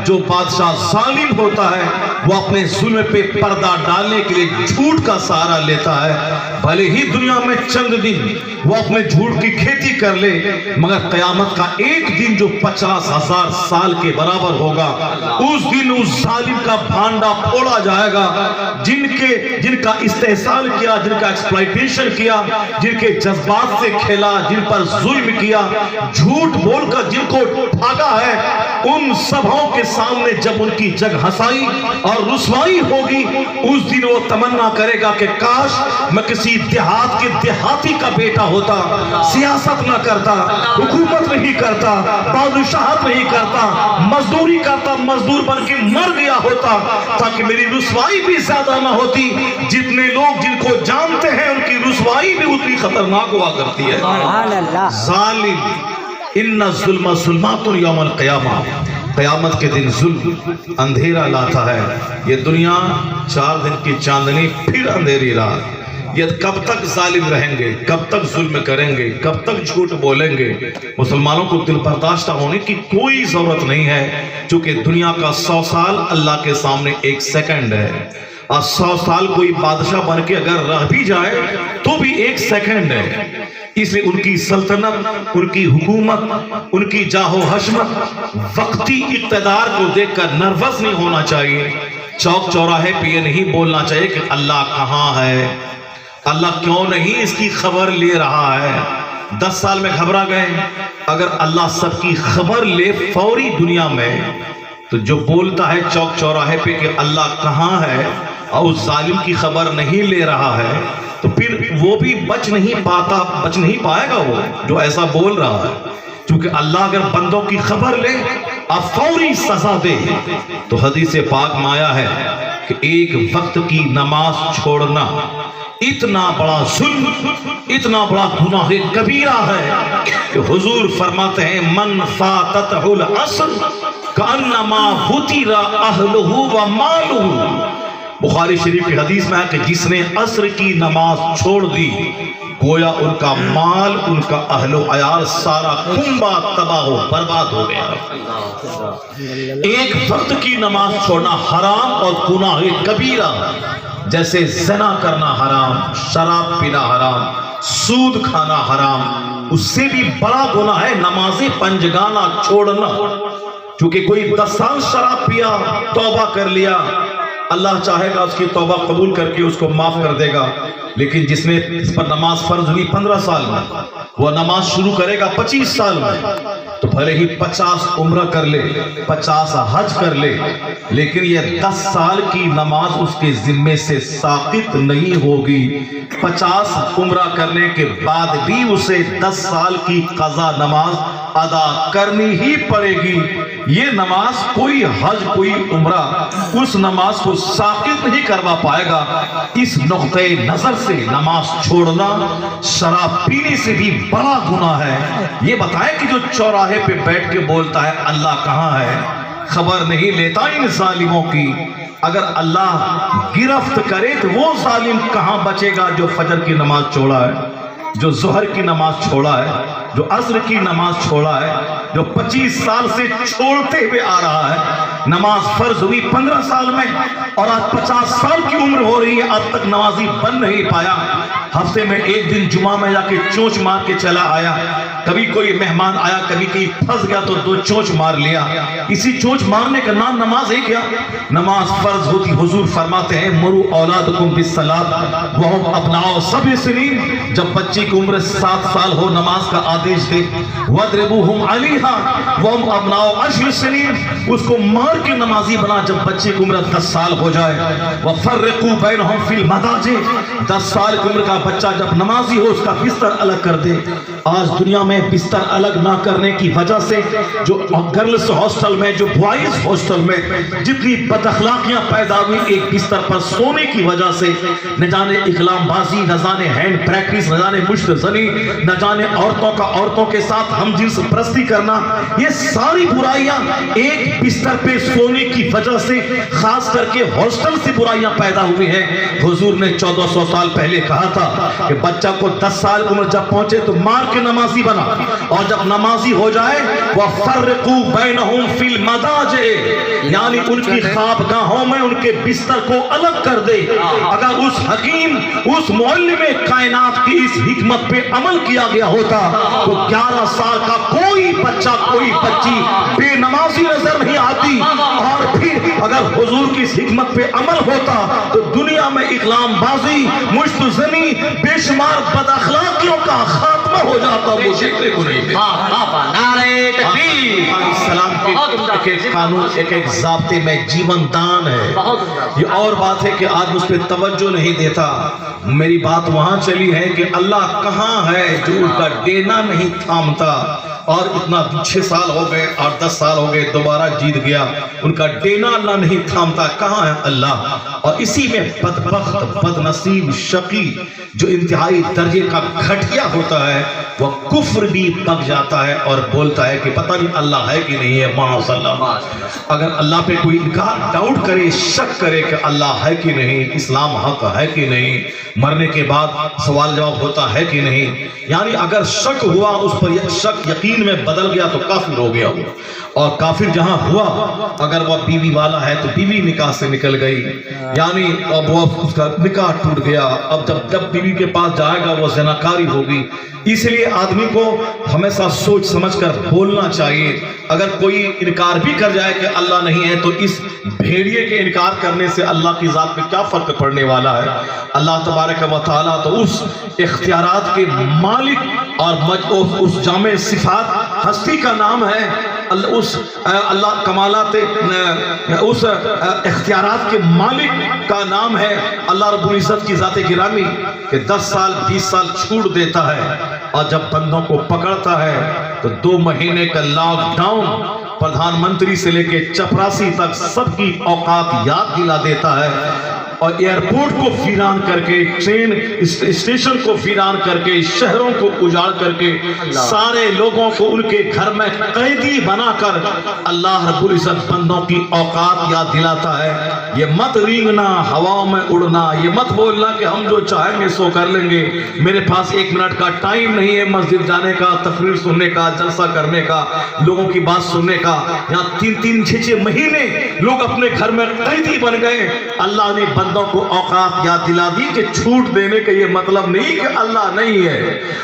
جو بادشاہ ظالم ہوتا ہے وہ اپنے ظلم پہ پردہ ڈالنے کے لیے جھوٹ کا سہارا لیتا ہے، بھلے ہی دنیا میں چند دن وہ اپنے جھوٹ کی کھیتی کر لے، مگر قیامت کا ایک دن جو 50,000 سال کے برابر ہوگا، اس دن اس ظالم کا بھانڈا پھوڑا جائے گا، جن کا استحصال کیا، جن کا ایکسپلائٹیشن کیا، جن کے جذبات سے کھیلا، جن پر ظلم کیا، جھوٹ بول کر جن کو ٹھگا ہے، ان سبھوں کے سامنے جب ان کی جگ ہسائی اور رسوائی ہوگی، اس دن وہ تمنا کرے گا کہ کاش میں کسی دیہات کے دیہاتی کا بیٹا ہوتا، سیاست نہ کرتا، حکومت نہیں کرتا، بادشاہت نہیں کرتا، مزدوری کرتا، مزدور بن کے مر گیا ہوتا، تاکہ میری رسوائی بھی زیادہ نہ ہوتی۔ جتنے لوگ جن کو جانتے ہیں ان کی رسوائی بھی اتنی خطرناک ہوا کرتی ہے۔ ظالم، ان الظلم ظلمات یوم القیامہ، قیامت کے دن ظلم اندھیرا لاتا ہے۔ یہ دنیا 4 دن کی چاندنی، پھر اندھیری رات۔ یہ کب تک ظالم رہیں گے، کب تک ظلم کریں گے، کب تک جھوٹ بولیں گے؟ مسلمانوں کو دل برداشتہ ہونے کی کوئی ضرورت نہیں ہے، چونکہ دنیا کا 100 سال اللہ کے سامنے 1 سیکنڈ ہے، اور 100 سال کوئی بادشاہ بن کے اگر رہ بھی جائے تو بھی 1 سیکنڈ ہے۔ اس لیے ان کی سلطنت، ان کی حکومت، ان کی جاہ و حشمت، وقتی اقتدار کو دیکھ کر نروس نہیں ہونا چاہیے۔ چوک چوراہے پہ یہ نہیں بولنا چاہیے کہ اللہ کہاں ہے، اللہ کیوں نہیں اس کی خبر لے رہا ہے۔ 10 سال میں گھبرا گئے، اگر اللہ سب کی خبر لے فوری دنیا میں، تو جو بولتا ہے چوک چوراہے پہ کہ اللہ کہاں ہے اور اس ظالم کی خبر نہیں لے رہا ہے، تو پھر وہ بھی بچ نہیں پائے گا وہ جو ایسا بول رہا ہے۔ چونکہ اللہ اگر بندوں کی خبر لے اور فوری سزا دے، تو حدیث پاک میں آیا ہے کہ ایک وقت کی نماز چھوڑنا اتنا بڑا ظلم، اتنا بڑا گناہ کبیرہ ہے کہ حضور فرماتے ہیں من فاتتہ العصر کانما فطر اہلہ و مالہ۔ بخاری شریف کی حدیث میں ہے کہ جس نے عصر کی نماز چھوڑ دی، گویا ان کا مال، ان کا اہل و عیال سارا کنبہ تباہ و برباد ہو گیا۔ ایک وقت کی نماز چھوڑنا حرام اور گناہ کبیرہ، جیسے زنا کرنا حرام، شراب پینا حرام، سود کھانا حرام، اس سے بھی بڑا گناہ ہے نماز پنجگانہ چھوڑنا۔ چونکہ کوئی 10 سال شراب پیا، توبہ کر لیا، اللہ چاہے گا اس کی توبہ قبول کر کے اس کو معاف کر دے گا، لیکن جس نے اس پر نماز فرض ہوئی 15 سال میں، وہ نماز شروع کرے گا 25 سال میں، تو بھلے ہی 50 عمرہ کر لے، 50 حج کر لے، لیکن یہ 10 سال کی نماز اس کے ذمے سے ساقط نہیں ہوگی۔ 50 عمرہ کرنے کے بعد بھی اسے 10 سال کی قضا نماز ادا کرنی ہی پڑے گی۔ یہ نماز کوئی حج، کوئی عمرہ اس نماز کو ساقط نہیں کروا پائے گا۔ اس نقطۂ نظر سے نماز چھوڑنا شراب پینے سے بھی بڑا گناہ ہے۔ یہ بتائے کہ جو چوراہے پہ بیٹھ کے بولتا ہے اللہ کہاں ہے، خبر نہیں لیتا ان ظالموں کی، اگر اللہ گرفت کرے تو وہ ظالم کہاں بچے گا جو فجر کی نماز چھوڑا ہے، جو ظہر کی نماز چھوڑا ہے، جو عصر کی نماز چھوڑا ہے، جو 25 سال سے چھوڑتے ہوئے آ رہا ہے۔ نماز فرض ہوئی 15 سال میں اور آج 50 سال کی عمر ہو رہی ہے، آج تک نمازی بن نہیں پایا۔ ہفتے میں ایک دن جمعہ میں جا کے چونچ مار کے چلا آیا، کبھی کوئی مہمان آیا، کبھی کہیں پھنس گیا تو 2 چونچ مار لیا۔ اسی چونچ مارنے کا نام نماز ہے کیا؟ نماز فرض ہوتی، حضور فرماتے ہیں مرو اولادکم بالصلاۃ وہم ابناء 7 سنین، جب بچے کی عمر 7 سال ہو نماز کا آدیش دے، وَاضْرِبُوهُمْ عَلَيْهَا وَهُمْ أَبْنَاءُ 10 سنین، اس کو مار کے نمازی بنا جب بچے کی عمر 10 سال ہو جائے۔ وَفَرِّقُوا بَيْنَهُمْ فِي الْمَضَاجِعِ، 10 سال کی عمر کا بچہ جب نمازی ہو اس کا بستر الگ کر دے۔ آج دنیا میں بستر الگ نہ کرنے کی وجہ سے جو گرلز ہاسٹل میں، جو بوائز ہاسٹل میں جتنی بد اخلاقیاں پیدا ہوئی ایک بستر پر سونے کی وجہ سے، نہ جانے اقلام بازی، نہ جانے ہینڈ پریکٹس، نہ جانے مشت زنی، نہ جانے عورتوں کا عورتوں کے ساتھ ہم جنس پرستی کرنا، یہ ساری برائیاں ایک بستر پہ سونے کی وجہ سے، خاص کر کے ہاسٹل سے برائیاں پیدا ہوئی ہیں۔ حضور نے 1400 سال پہلے کہا تھا کہ بچہ کو 10 سال عمر جب پہنچے تو مار کے نمازی بنا، اور جب نمازی ہو جائے وَفَرِّقُوا بَيْنَهُمْ فِي الْمَضَاجِعِ، یعنی ان کی خوابگاہوں میں ان کے بستر کو الگ کر دے۔ اگر اس حکیم، اس معلم کائنات کی اس حکمت پہ عمل کیا گیا ہوتا تو 11 سال کا کوئی بچہ، کوئی بچی بے نمازی نظر نہیں آتی۔ اور پھر اگر حضور کی اس حکمت پہ عمل ہوتا تو دنیا میں اقلام بازی، مشت زنی، بے شمار بد اخلاقیوں کا خاتمہ ہو جاتا۔ وہ دیکھنے کو نہیں ملتا۔ نعرہ تکبیر، اسلام کے ایک قانون، ایک ضابطے میں جیون دان ہے۔ یہ اور بات ہے کہ آج اس پہ توجہ نہیں دیتا۔ میری بات وہاں چلی ہے کہ اللہ کہاں ہے جو ان کا دینا نہیں تھامتا، اور اتنا 6 سال ہو گئے اور 10 سال ہو گئے، دوبارہ جیت گیا، ان کا دینا اللہ نہیں تھامتا۔ کہاں ہے اللہ؟ اور اسی میں بدبخت، بد نصیب، شقی جو انتہائی درجے کا گھٹیا ہوتا ہے وہ کفر بھی پک جاتا ہے اور بولتا ہے کہ پتہ نہیں اللہ ہے کہ نہیں ہے۔ معاذ اللہ، اگر اللہ پہ کوئی انکار، ڈاؤٹ کرے، شک کرے کہ اللہ ہے کہ نہیں، اسلام حق ہے کہ نہیں، مرنے کے بعد سوال جواب ہوتا ہے کہ نہیں، یعنی اگر شک ہوا، اس پر شک یقین میں بدل گیا تو کافر ہو گیا ہوا۔ اور کافر جہاں ہوا، اگر وہ بیوی والا ہے تو بیوی نکاح سے نکل گئی، یعنی اب وہ اس کا نکاح ٹوٹ گیا۔ اب جب بیوی کے پاس جائے گا وہ زناکاری ہوگی۔ اس لیے آدمی کو ہمیشہ سوچ سمجھ کر بولنا چاہیے۔ اگر کوئی انکار بھی کر جائے کہ اللہ نہیں ہے تو اس بھیڑیے کے انکار کرنے سے اللہ کی ذات پہ کیا فرق پڑنے والا ہے؟ اللہ تبارک و تعالیٰ تو اس اختیارات کے مالک اور اس جامع صفات ہستی کا نام ہے، اللہ کمالات، اس اختیارات کے مالک کا نام ہے اللہ رب العزت کی ذات گرامی، کہ 10 سال 20 سال چھوڑ دیتا ہے، اور جب بندوں کو پکڑتا ہے تو 2 مہینے کا لاک ڈاؤن پردھان منتری سے لے کے چپراسی تک سب کی اوقات یاد دلا دیتا ہے، اور ایئرپورٹ کو ویران کر کے، ٹرین اسٹیشن کو ویران کر کے، شہروں کو اجاڑ کر کے، سارے لوگوں کو ان کے گھر میں قیدی بنا کر اللہ رب العزت بندوں کی اوقات یاد دلاتا ہے۔ یہ مت رینگنا، ہوا میں اڑنا، یہ مت بولنا کہ ہم جو چاہیں گے سو کر لیں گے، میرے پاس 1 منٹ کا ٹائم نہیں ہے مسجد جانے کا، تقریر سننے کا، جلسہ کرنے کا، لوگوں کی بات سننے کا۔ یہاں 3 6 مہینے لوگ اپنے گھر میں قیدی بن گئے۔ اللہ نے بندوں کو اوقات یاد دلا دی کہ چھوٹ دینے کا یہ مطلب نہیں کہ اللہ نہیں ہے۔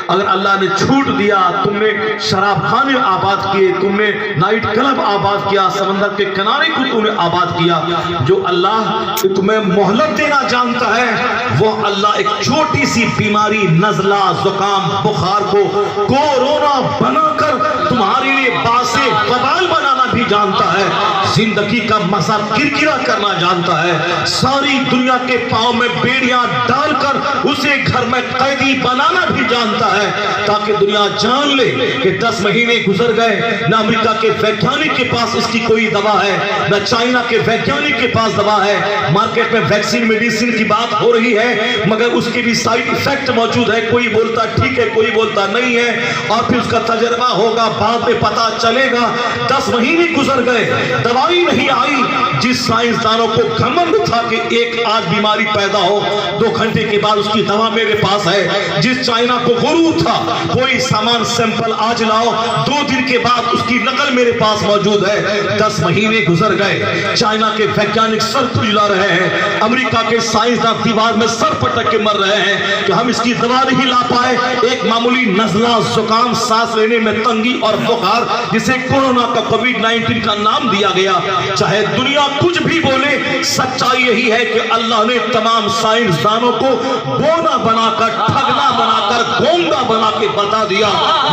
اگر اللہ نے چھوٹ دیا، تم نے شراب خانے آباد کیے، تم نے نائٹ کلب آباد کیا، سمندر کے کنارے کو تم نے آباد کیا، جو اللہ تمہیں مہلت دینا جانتا ہے وہ اللہ ایک چھوٹی سی بیماری، نزلہ، زکام، بخار کو کورونا بنا کر تمہارے لیے باعث وبال بنانا بھی جانتا ہے، زندگی کا مزہ کرکرا کرنا جانتا ہے، ساری دنیا کے پاؤں میں بیڑیاں ڈال کر اسے گھر میں قیدی بنانا بھی جانتا ہے، تاکہ دنیا جان لے کہ 10 مہینے گزر گئے، نہ امریکہ کے ویگیانک کے پاس اس کی کوئی دوا ہے، نہ چائنا کے ویگیانک کے پاس دوا ہے۔ مارکیٹ میں ویکسین، میڈیسن کی بات ہو رہی ہے، مگر اس کے بھی سائیڈ ایفیکٹ موجود ہے، کوئی بولتا ٹھیک ہے، کوئی بولتا نہیں ہے، اور پھر اس کا تجربہ ہوگا، بعد میں پتا چلے گا۔ 10 مہینے گزر گئے، دوائی نہیں آئی۔ جس سائنسدانوں کو گھمنڈ تھا کہ ایک آج بیماری پیدا ہو 2 گھنٹے کے بعد اس کی دوا میرے پاس ہے، جس چائنا کو غرور تھا کوئی سامان سیمپل آج لاؤ 2 دن کے بعد اس کی نقل میرے پاس موجود ہے۔ 10 مہینے گزر گئے، چائنا کے ویگیانک سر کھجلا رہے ہیں، امریکہ کے سائنسدان دیوار میں سر پٹک کے مر رہے ہیں کہ ہم اس کی دوا نہیں لا پائے۔ ایک معمولی نزلہ، زکام، سانس لینے میں تنگی اور بخار، جسے کورونا کا کووڈ-19 کا نام دیا گیا، چاہے دنیا کچھ بھی بولے، سچائی یہی ہے کہ اللہ نے تمام سائنسدانوں کو بونا بنا کر، ٹھگنا بنا کر، گونگا بنا کے بتا دیا۔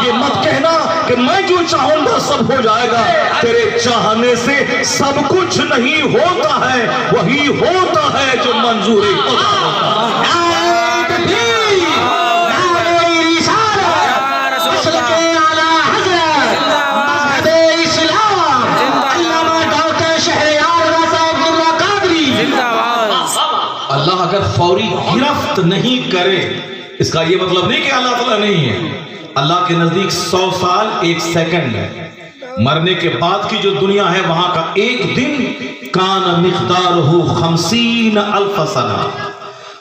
یہ مت کہنا کہ میں جو چاہوں گا سب ہو جائے گا، تیرے چاہنے سے سب کچھ نہیں ہوتا ہے، وہی ہوتا ہے جو منظور ہے۔ اللہ اگر فوری گرفت نہیں کرے، اس کا یہ مطلب نہیں کہ اللہ تعالیٰ نہیں ہے۔ اللہ کے نزدیک 100 سال 1 سیکنڈ ہے۔ مرنے کے بعد کی جو دنیا ہے وہاں کا 1 دن کان مقدارہ 50,000 سنہ،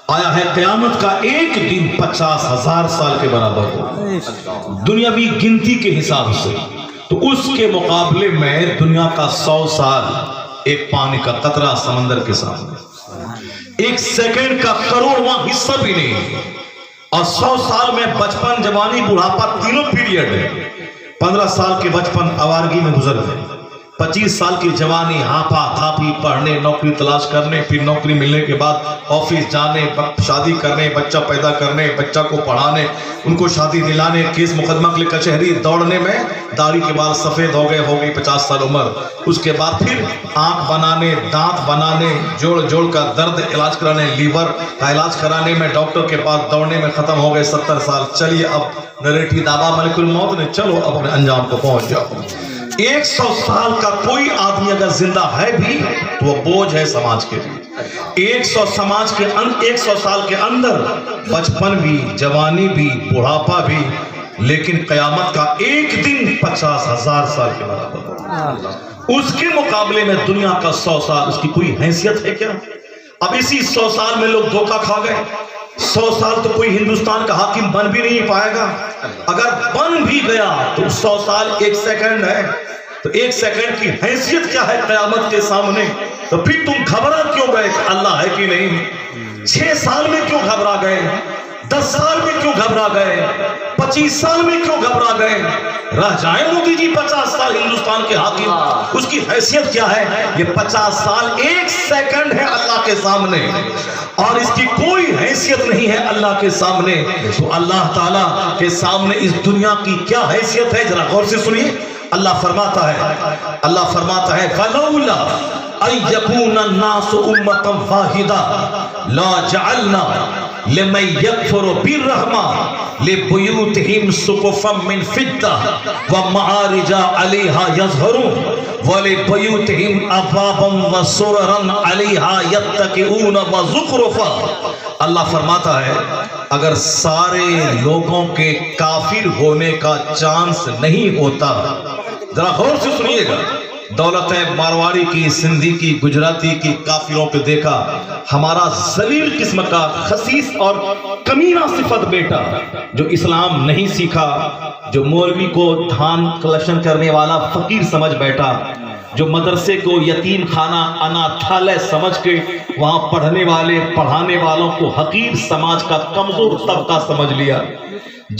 آیا ہے قیامت کا ایک دن 50,000 سال کے برابر ہو دنیاوی گنتی کے حساب سے، تو اس کے مقابلے میں دنیا کا 100 سال ایک پانی کا قطرہ سمندر کے سامنے، ایک سیکنڈ کا کروڑواں حصہ بھی نہیں۔ اور 100 سال میں بچپن، جوانی، بڑھاپا تینوں پیریڈ ہے۔ 15 سال کے بچپن آوارگی میں گزر گئے، 25 سال کی جوانی ہاپا تھاپی، پڑھنے، نوکری تلاش کرنے، پھر نوکری ملنے کے بعد آفس جانے، شادی کرنے، بچہ پیدا کرنے، بچہ کو پڑھانے، ان کو شادی دلانے، کیس مقدمہ کے لیے کچہری دوڑنے میں داڑھی کے بال سفید ہو گئی 50 سال عمر۔ اس کے بعد پھر آنکھ بنانے، دانت بنانے، جوڑ کا درد علاج کرانے، لیور کا علاج کرانے میں ڈاکٹر کے پاس دوڑنے میں ختم ہو گئے 70 سال۔ چلیے اب نریٹھی دابا ملک الموت نے، چلو اب اپنے انجام کو پہنچ جاؤ۔ 100 سال کا کوئی آدمی اگر زندہ ہے بھی تو وہ بوجھ ہے سماج کے لیے۔ 100 سال کے اندر بچپن بھی، جوانی بھی، بڑھاپا بھی، لیکن قیامت کا ایک دن 50,000 سال کے برابر۔ اس کے مقابلے میں دنیا کا 100 سال، اس کی کوئی حیثیت ہے کیا؟ اب اسی 100 سال میں لوگ دھوکہ کھا گئے۔ 100 سال تو کوئی ہندوستان کا حاکم بن بھی نہیں پائے گا، اگر بن بھی گیا تو 100 سال ایک سیکنڈ ہے، تو ایک سیکنڈ کی حیثیت کیا ہے قیامت کے سامنے؟ تو پھر تم گھبرا کیوں گئے کہ اللہ ہے کہ نہیں؟ 6 سال میں کیوں گھبرا گئے؟ 10 سال میں کیوں گھبرا گئے؟ 25 سال میں کیوں گھبرا گئے؟ رہ جائیں مودی جی 50 سال ہندوستان کے حاکم، اس کی حیثیت کیا ہے؟ یہ 50 سال ایک سیکنڈ ہے اللہ کے سامنے، اور اس کی کوئی حیثیت نہیں ہے اللہ کے سامنے۔ تو اللہ تعالیٰ کے سامنے اس دنیا کی کیا حیثیت ہے؟ ذرا غور سے سنیے۔ اللہ فرماتا ہے فَلَوْلَا أَن يَكُونَ النَّاسُ أُمَّةً وَاحِدَةً لَا جَعَلْنَا لِمَن يَكْفُرُ بِالرَّحْمَنِ لِبُيُوتِهِمْ سُقُفًا مِّن فِضَّةٍ وَمَعَارِجَ عَلَيْهَا يَظْهَرُونَ وَلِبُيُوتِهِمْ أَبْوَابًا وَسُرُرًا عَلَيْهَا يَتَّكِئُونَ وَزُخْرُفًا۔ اللہ فرماتا ہے اگر سارے لوگوں کے کافر ہونے کا چانس نہیں ہوتا، ذرا غور سے سنیے گا، دولتیں مارواڑی کی، سندھی کی، گجراتی کی کافروں پہ دیکھا، ہمارا ذلیل قسم کا خسیس اور کمینہ صفت بیٹا جو اسلام نہیں سیکھا، جو مولوی کو دھان کلیکشن کرنے والا فقیر سمجھ بیٹھا، جو مدرسے کو یتیم خانہ اناتھالیہ سمجھ کے وہاں پڑھنے والے پڑھانے والوں کو حقیر سماج کا کمزور طبقہ سمجھ لیا،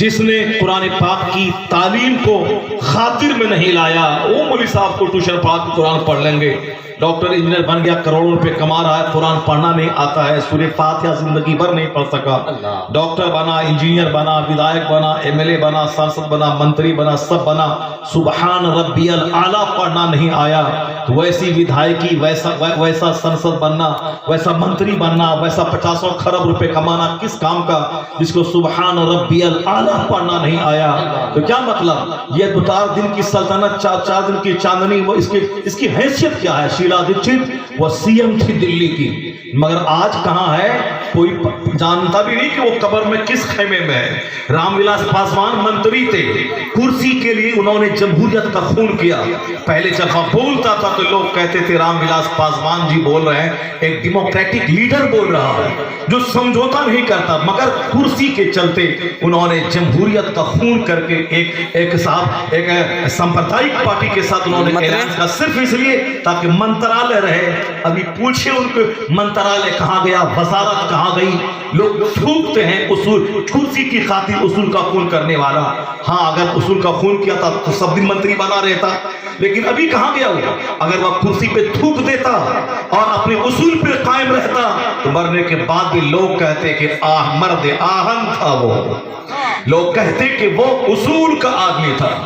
جس نے قرآن پاک کی تعلیم کو خاطر میں نہیں لایا، وہ مولوی صاحب کو ٹیوشن پڑھا کے قرآن پڑھ لیں گے، ڈاکٹر انجینئر بن گیا، کروڑوں روپے کما رہا ہے، قرآن پڑھنا نہیں آتا ہے، سورہ فاتحہ زندگی بھر نہیں پڑھ سکا، ڈاکٹر بنا، انجینئر بنا، ودھائک بنا، ایم ایل اے بنا، سانسد بنا، منتری بنا، سب بنا، سبحان ربی الاعلیٰ پڑھنا نہیں آیا، ویسی ودھائکی، ویسا سانسد بننا، ویسا منتری بننا، ویسا 50 کھرب روپے کمانا کس کام کا جس کو سبحان ربی الاعلیٰ پڑھنا نہیں آیا؟ تو کیا مطلب؟ یہ 2 دن کی سلطنت، 4 دن کی چاندنی، وہ اس کی حیثیت کیا ہے؟ شیلا دیکشت وہ سی ایم تھی دلی کی، مگر آج کہاں ہے؟ کوئی جانتا بھی نہیں کہ وہ قبر میں کس خیمے میں ہے۔ رام ولاس پاسوان منتری تھے، کرسی کے لیے انہوں نے جمہوریت کا خون کیا، پہلے جب وہ بولتا تھا تو لوگ کہتے تھے رام ولاس پاسوان جی بول رہے ہیں، ایک ڈیموکریٹک لیڈر بول رہا ہے جو سمجھوتا نہیں کرتا، مگر کرسی کے چلتے انہوں نے جمہوریت کا خون کر کے ایک سمپردائک پارٹی کے ساتھ انہوں نے اعلان کیا، صرف اس لیے تاکہ منترالے رہے۔ ابھی پوچھے ان کو منترالے کہاں گیا، وزارت کہاں گئی؟ لوگ تھوکتے ہیں اصول، کرسی کی خاطر اصول کا خون کرنے والا۔ ہاں اگر اصول کا خون کیا تھا تو سب دن منتری بنا رہتا، لیکن ابھی کہاں گیا وہ؟ اگر وہ کرسی پہ تھوک دیتا اور اپنے اصول پہ قائم رہتا تو مرنے کے بعد بھی لوگ کہتے کہ مرد آہن تھا وہ، لوگ کہتے کہ وہ اصول کا آدمی تھا،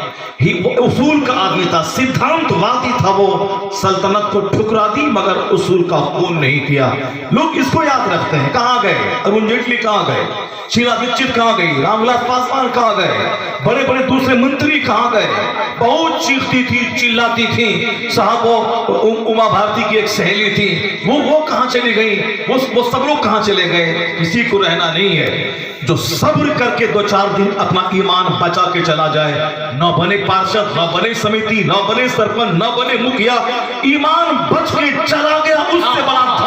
اصول کا آدمی تھا، سدھانت وادی تھا، وہ سلطنت کو ٹھکرا دی مگر اصول کا خون نہیں کیا۔ لوگ اس کو یاد رکھتے ہیں۔ کہاں گئے ارون جیٹلی؟ کہاں گئے شیلا دیکشت؟ کہاں گئی رام ولاس پاسوان؟ کہاں گئے بڑے بڑے دوسرے منتری؟ کہاں گئے؟ بہت چیختی تھی، چلاتی تھی صاحب، وہ اما بھارتی کی ایک سہیلی تھی، وہ کہاں چلی گئی؟ وہ سب لوگ کہاں چلے گئے؟ کسی کو رہنا نہیں ہے۔ جو صبر کر کے 2-4 دن اپنا ایمان بچا کے چلا جائے، نہ بنے پارشد، نہ بنے سمیتی، نہ بنے سرپنچ، نہ بنے مکھیا، ایمان بچ کے چلا گیا، اس سے بڑا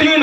3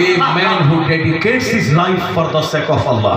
A man who dedicates his life for the sake of Allah,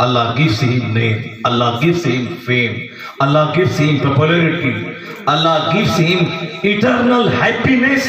Allah gives him name, Allah gives him fame, Allah gives him popularity, Allah gives him eternal happiness,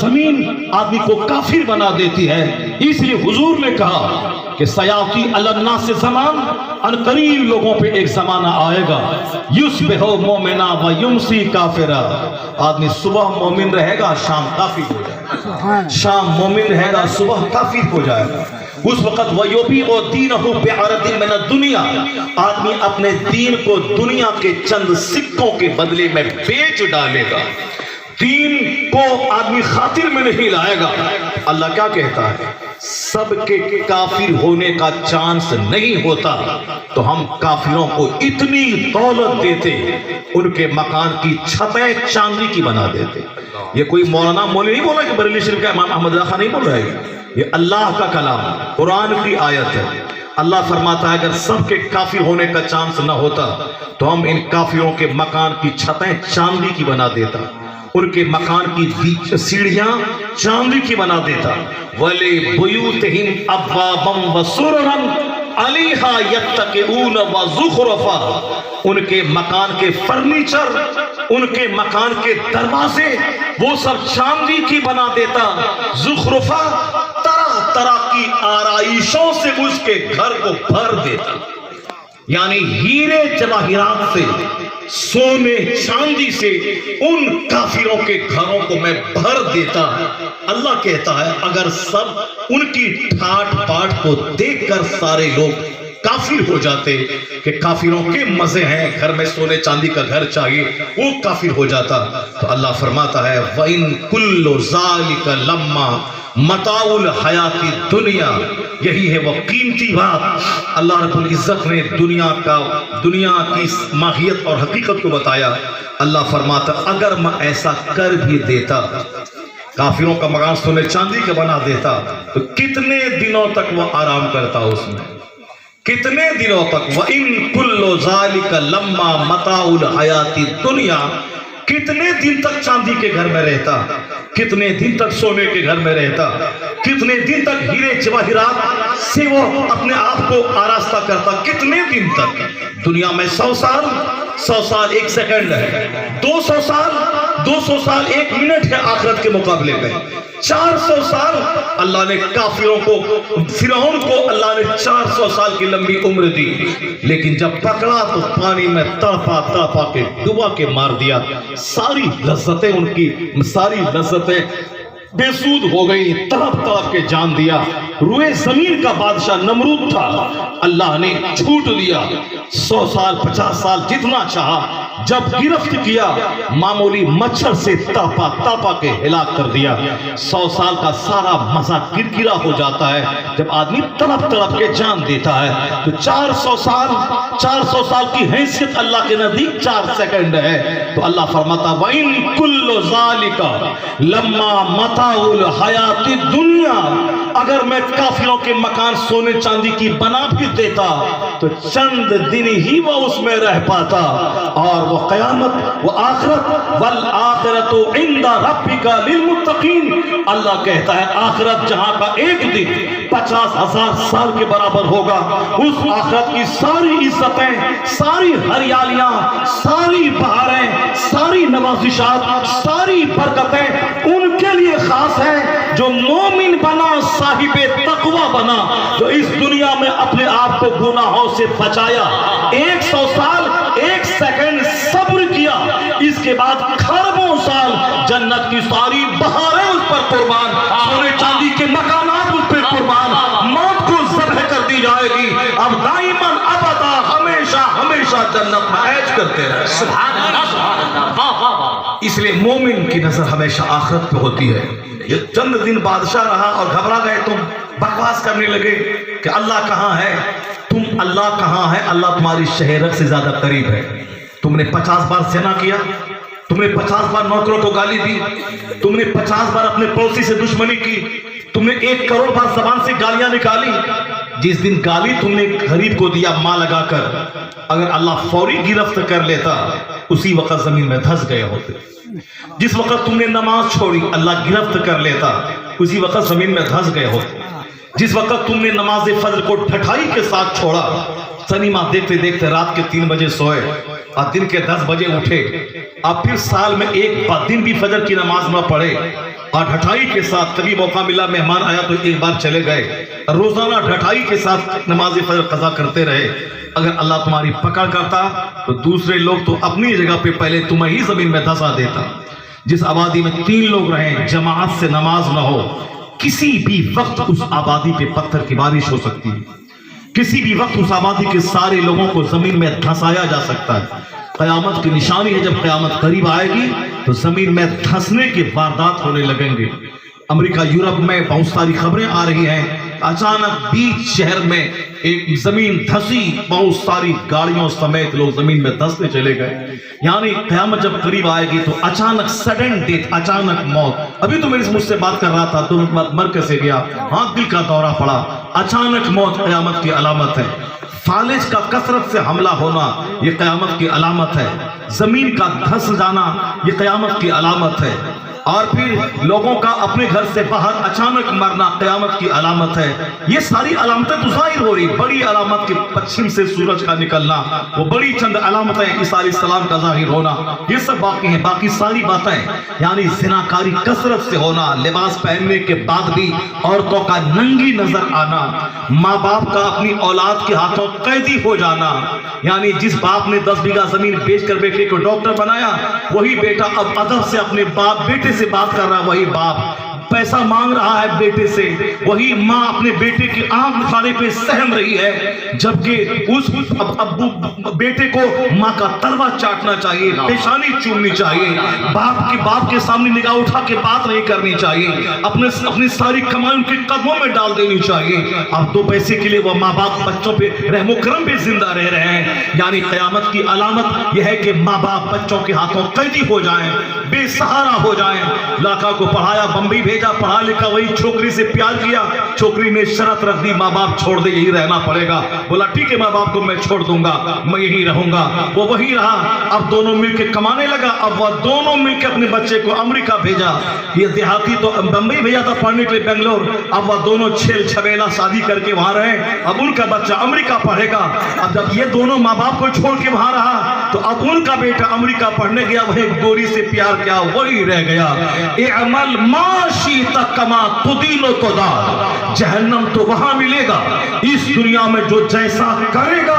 زمین آدمی کو کافر بنا دیتی ہے. اس لیے حضور نے کہا کہ سیاتی النا سے زمان، ان قریب لوگوں پہ ایک زمانہ آئے گا یصبح مومنا و یمسی کافرا. آدمی صبح مومن رہے گا، شام کافر ہو جائے گا. شام مومن رہے گا، صبح کافر ہو جائے گا. اس وقت وَيُبِيعُ دِينَهُ بِعَرَضٍ مِنَ الدُّنْيَا، آدمی اپنے دین کو دنیا کے چند سکوں کے بدلے میں بیچ ڈالے گا. دین کو آدمی خاطر میں نہیں لائے گا. اللہ کیا کہتا ہے؟ سب کے کافر ہونے کا چانس نہیں ہوتا تو ہم کافروں کو اتنی دولت دیتے، ان کے مکان کی چھتیں چاندی کی بنا دیتے. یہ کوئی مولانا مولوی نہیں بولا کہ بریلی شریف کا امام احمد رضا خان نہیں بول رہے ہیں، یہ اللہ کا کلام، قرآن کی آیت ہے. اللہ فرماتا ہے اگر سب کے کافر ہونے کا چانس نہ ہوتا تو ہم ان کافروں کے مکان کی چھتیں چاندی کی بنا دیتا، ان کے مکان کی سیڑھیاں چاندی کی بنا دیتا. وَلِبُيُوتِهِمْ أَبْوَابًا وَسُرُرًا عَلَيْهَا يَتَّكِئُونَ وَزُخْرُفًا، ان کے مکان کے فرنیچر، ان کے مکان کے دروازے وہ سب چاندی کی بنا دیتا. زخرفہ، طرح طرح کی آرائشوں سے اس کے گھر کو بھر دیتا. یعنی ہیرے جواہرات سے، سونے چاندی سے ان کافروں کے گھروں کو میں بھر دیتا. اللہ کہتا ہے اگر سب ان کی ٹھاٹ پاٹ کو دیکھ کر سارے لوگ کافر ہو جاتے کہ کافروں کے مزے ہیں، گھر میں سونے چاندی کا گھر چاہیے، وہ کافر ہو جاتا. تو اللہ فرماتا ہے وَإِن كُلُّ ذَلِكَ لَمَّا متاع الحیات الدنیا. یہی ہے وہ قیمتی بات. اللہ رب العزت نے دنیا کی ماہیت اور حقیقت کو بتایا. اللہ فرماتا اگر میں ایسا کر بھی دیتا، کافروں کا مکان سونے چاندی کا بنا دیتا، تو کتنے دنوں تک وہ آرام کرتا اس میں، کتنے دنوں تک. وَإِن كُلُّ ذَلِكَ لَمَّا مَتَاعُ الْحَيَاةِ الدُّنْيَا، کتنے دن تک چاندی کے گھر میں رہتا، کتنے دن تک سونے کے گھر میں رہتا، کتنے دن تک ہیرے جواہرات سے وہ اپنے آپ کو آراستہ کرتا، کتنے دن تک. دنیا میں 100 سال، 100 سال ایک سیکنڈ ہے. 200 سال، 200 سال ایک منٹ ہے آخرت کے مقابلے میں. 400 سال اللہ نے کافروں کو، فرعون کو اللہ نے 400 سال کی لمبی عمر دی، لیکن جب پکڑا تو پانی میں تڑپا تڑپا کے ڈبا کے مار دیا. ساری لذتیں ان کی، ساری لذتیں بے سود ہو گئی، تڑپ تڑپ کے جان دیا. روئے زمین کا بادشاہ نمرود تھا، اللہ نے چھوٹ دیا. 100 سال 50 سال جتنا چاہا، جب گرفت کیا معمولی مچھر سے تاپا تاپا کے ہلاک کر دیا. 100 سال کا سارا مزہ کرکرا ہو جاتا ہے جب آدمی تڑپ تڑپ کے جان دیتا ہے. تو 400 سال کی حیثیت اللہ کے نزدیک 4 سیکنڈ ہے. تو اللہ فرماتا وَإِن كُلُّ ذَلِكَ لَمَّا مَتَاعُ الْحَيَاةِ الدُّنْيَا، اگر میں کافروں کے مکان سونے چاندی کی بنا بھی دیتا تو چند دن ہی وہ اس میں رہ پاتا، اور وہ قیامت، وہ آخرت، وَالْآخِرَةُ عِنْدَ رَبِّكَ لِلْمُتَّقِينَ. اللہ کہتا ہے آخرت جہاں کا ایک دن 50,000 سال کے برابر ہوگا، اس آخرت کی ساری عزتیں، ساری ہریالیاں، ساری بہاریں، ساری نوازشات، ساری برکتیں ان کے لیے خاص ہیں جو مومن بنا، صاحب تقوی بنا، جو اس دنیا میں اپنے آپ کو گناہوں سے بچایا، 100 سال 1 سیکنڈ صبر کیا، اس کے بعد کھربوں سال جنت کی ساری بہاریں اس پر قربان، سونے چاندی کے مکانات اس پر قربان، موت کو ذبح کر دی جائے گی. اب دائماً ابدا ہمیشہ ہمیشہ جنت میں عیش کرتے رہے. سبحان اللہ، سبحان اللہ. اس لیے مومن کی نظر ہمیشہ آخرت پہ ہوتی ہے. یہ چند دن بادشاہ رہا اور گھبرا گئے، تم بکواس کرنے لگے کہ اللہ کہاں ہے. تم اللہ کہاں ہے؟ اللہ تمہاری شہرت سے زیادہ قریب ہے. تم نے 50 بار زنا کیا، تم نے 50 بار نوکروں کو گالی دی، تم نے 50 بار اپنے پڑوسی سے دشمنی کی، تم نے 1 کروڑ بار زبان سے گالیاں نکالی. جس دن گالی تم نے غریب کو دیا ماں لگا کر، اگر اللہ فوری گرفت کر لیتا اسی وقت زمین میں دھس گئے ہوتے. جس وقت تم نے نماز چھوڑی اللہ گرفت کر لیتا اسی وقت زمین میں دھس گئے ہوتے. جس وقت تم نے نماز فجر کو ٹھٹائی کے ساتھ چھوڑا، سنیما دیکھتے دیکھتے رات کے 3 بجے سوئے، اور دن کے 10 بجے اٹھے، اب پھر سال میں ایک دن بھی فجر کی نماز نہ پڑھے، اور ڈھٹائی کے ساتھ کبھی موقع ملا مہمان آیا تو ایک بار چلے گئے، روزانہ ڈھٹائی کے ساتھ نماز فجر قضا کرتے رہے، اگر اللہ تمہاری پکڑ کرتا تو دوسرے لوگ تو اپنی جگہ پہ پہلے تمہیں ہی زمین میں دھسا دیتا۔ جس آبادی میں 3 لوگ رہیں، جماعت سے نماز نہ ہو، کسی بھی وقت اس آبادی پہ پتھر کی بارش ہو سکتی ہے، کسی بھی وقت اس آبادی کے سارے لوگوں کو زمین میں دھسایا جا سکتا ہے۔ قیامت کی نشانی ہے، جب قیامت قریب آئے گی تو زمین میں دھسنے کے واردات ہونے لگیں گے۔ امریکہ یورپ میں بہت ساری خبریں آ رہی ہیں، اچانک بیچ شہر میں ایک زمین دھسی، بہت ساری گاڑیوں سمیت لوگ زمین میں دھسنے چلے گئے۔ یعنی قیامت جب قریب آئے گی تو اچانک سڈن ڈیتھ، اچانک موت۔ ابھی تو مجھ سے بات کر رہا تھا، 2 منٹ بعد مر کیسے گیا، ہاں دل کا دورہ پڑا۔ اچانک موت قیامت کی علامت ہے۔ فالج کا کثرت سے حملہ ہونا یہ قیامت کی علامت ہے۔ زمین کا دھس جانا یہ قیامت کی علامت ہے۔ اور پھر لوگوں کا اپنے گھر سے باہر اچانک مرنا قیامت کی علامت ہے۔ یہ ساری علامتیں تو ظاہر ہو رہی، بڑی علامت کے پچھم سے سورج کا نکلنا، وہ بڑی چند علامتیں، عیسیٰ علیہ السلام کا ظاہر ہونا، یہ سب باقی ہیں۔ باقی ساری باتیں یعنی زناکاری کثرت سے ہونا، لباس پہننے کے بعد بھی عورتوں کا ننگی نظر آنا، ماں باپ کا اپنی اولاد کے ہاتھوں قیدی ہو جانا، یعنی جس باپ نے 10 بیگھہ زمین بیچ کر بیٹے کو ڈاکٹر بنایا، وہی بیٹا اب ادب سے اپنے بیٹے سے بات کر رہا ہے، وہی باپ پیسہ مانگ رہا ہے بیٹے سے، وہی ماں اپنے بیٹے کی آنکھ دکھانے پہ سہم رہی ہے، جبکہ اس ابو بیٹے کو ماں کا تلوا چاٹنا چاہیے، پیشانی چومنی چاہیے، باپ کے سامنے نگاہ اٹھا کے بات نہیں کرنی چاہیے، اپنی ساری کمائی ان کے قدموں میں ڈال دینی چاہیے۔ اب 2 پیسے کے لیے وہ ماں باپ بچوں پہ رحم و کرم پہ زندہ رہ رہے ہیں۔ یعنی قیامت کی علامت یہ ہے کہ ماں باپ بچوں کے ہاتھوں قیدی ہو جائیں، بے سہارا ہو جائیں۔ لڑکا کو پڑھایا، بمبئی بھیجا، پڑھا لکھا، وہی چھوکری سے پیار کیا، چھوکری نے شرط رکھ دی ماں باپ چھوڑ دے، یہی رہنا پڑے گا۔ بولا ٹھیک ہے ماں باپ کو میں چھوڑ دوں گا، میں یہی رہوں گا۔ وہ وہی رہا، اب دونوں مل کے کمانے لگا، اب وہ دونوں مل کے اپنے بچے کو امریکہ بھیجا۔ یہ دیہاتی تو بمبئی بھیجا تھا پڑھنے کے لیے، بنگلور، اب وہ دونوں چھیل چھبیلا شادی کر کے وہاں رہے، اب ان کا بچہ امریکہ پڑھے گا۔ اب جب یہ دونوں ماں باپ کو چھوڑ کے وہاں رہا تو اب ان کا بیٹا امریکہ پڑھنے گیا، وہی گوری سے پیار کیا، وہی رہ گیا۔ اعمل ما شئت کما تدین تدان، جہنم تو وہاں ملے گا، اس دنیا میں جو جیسا کرے گا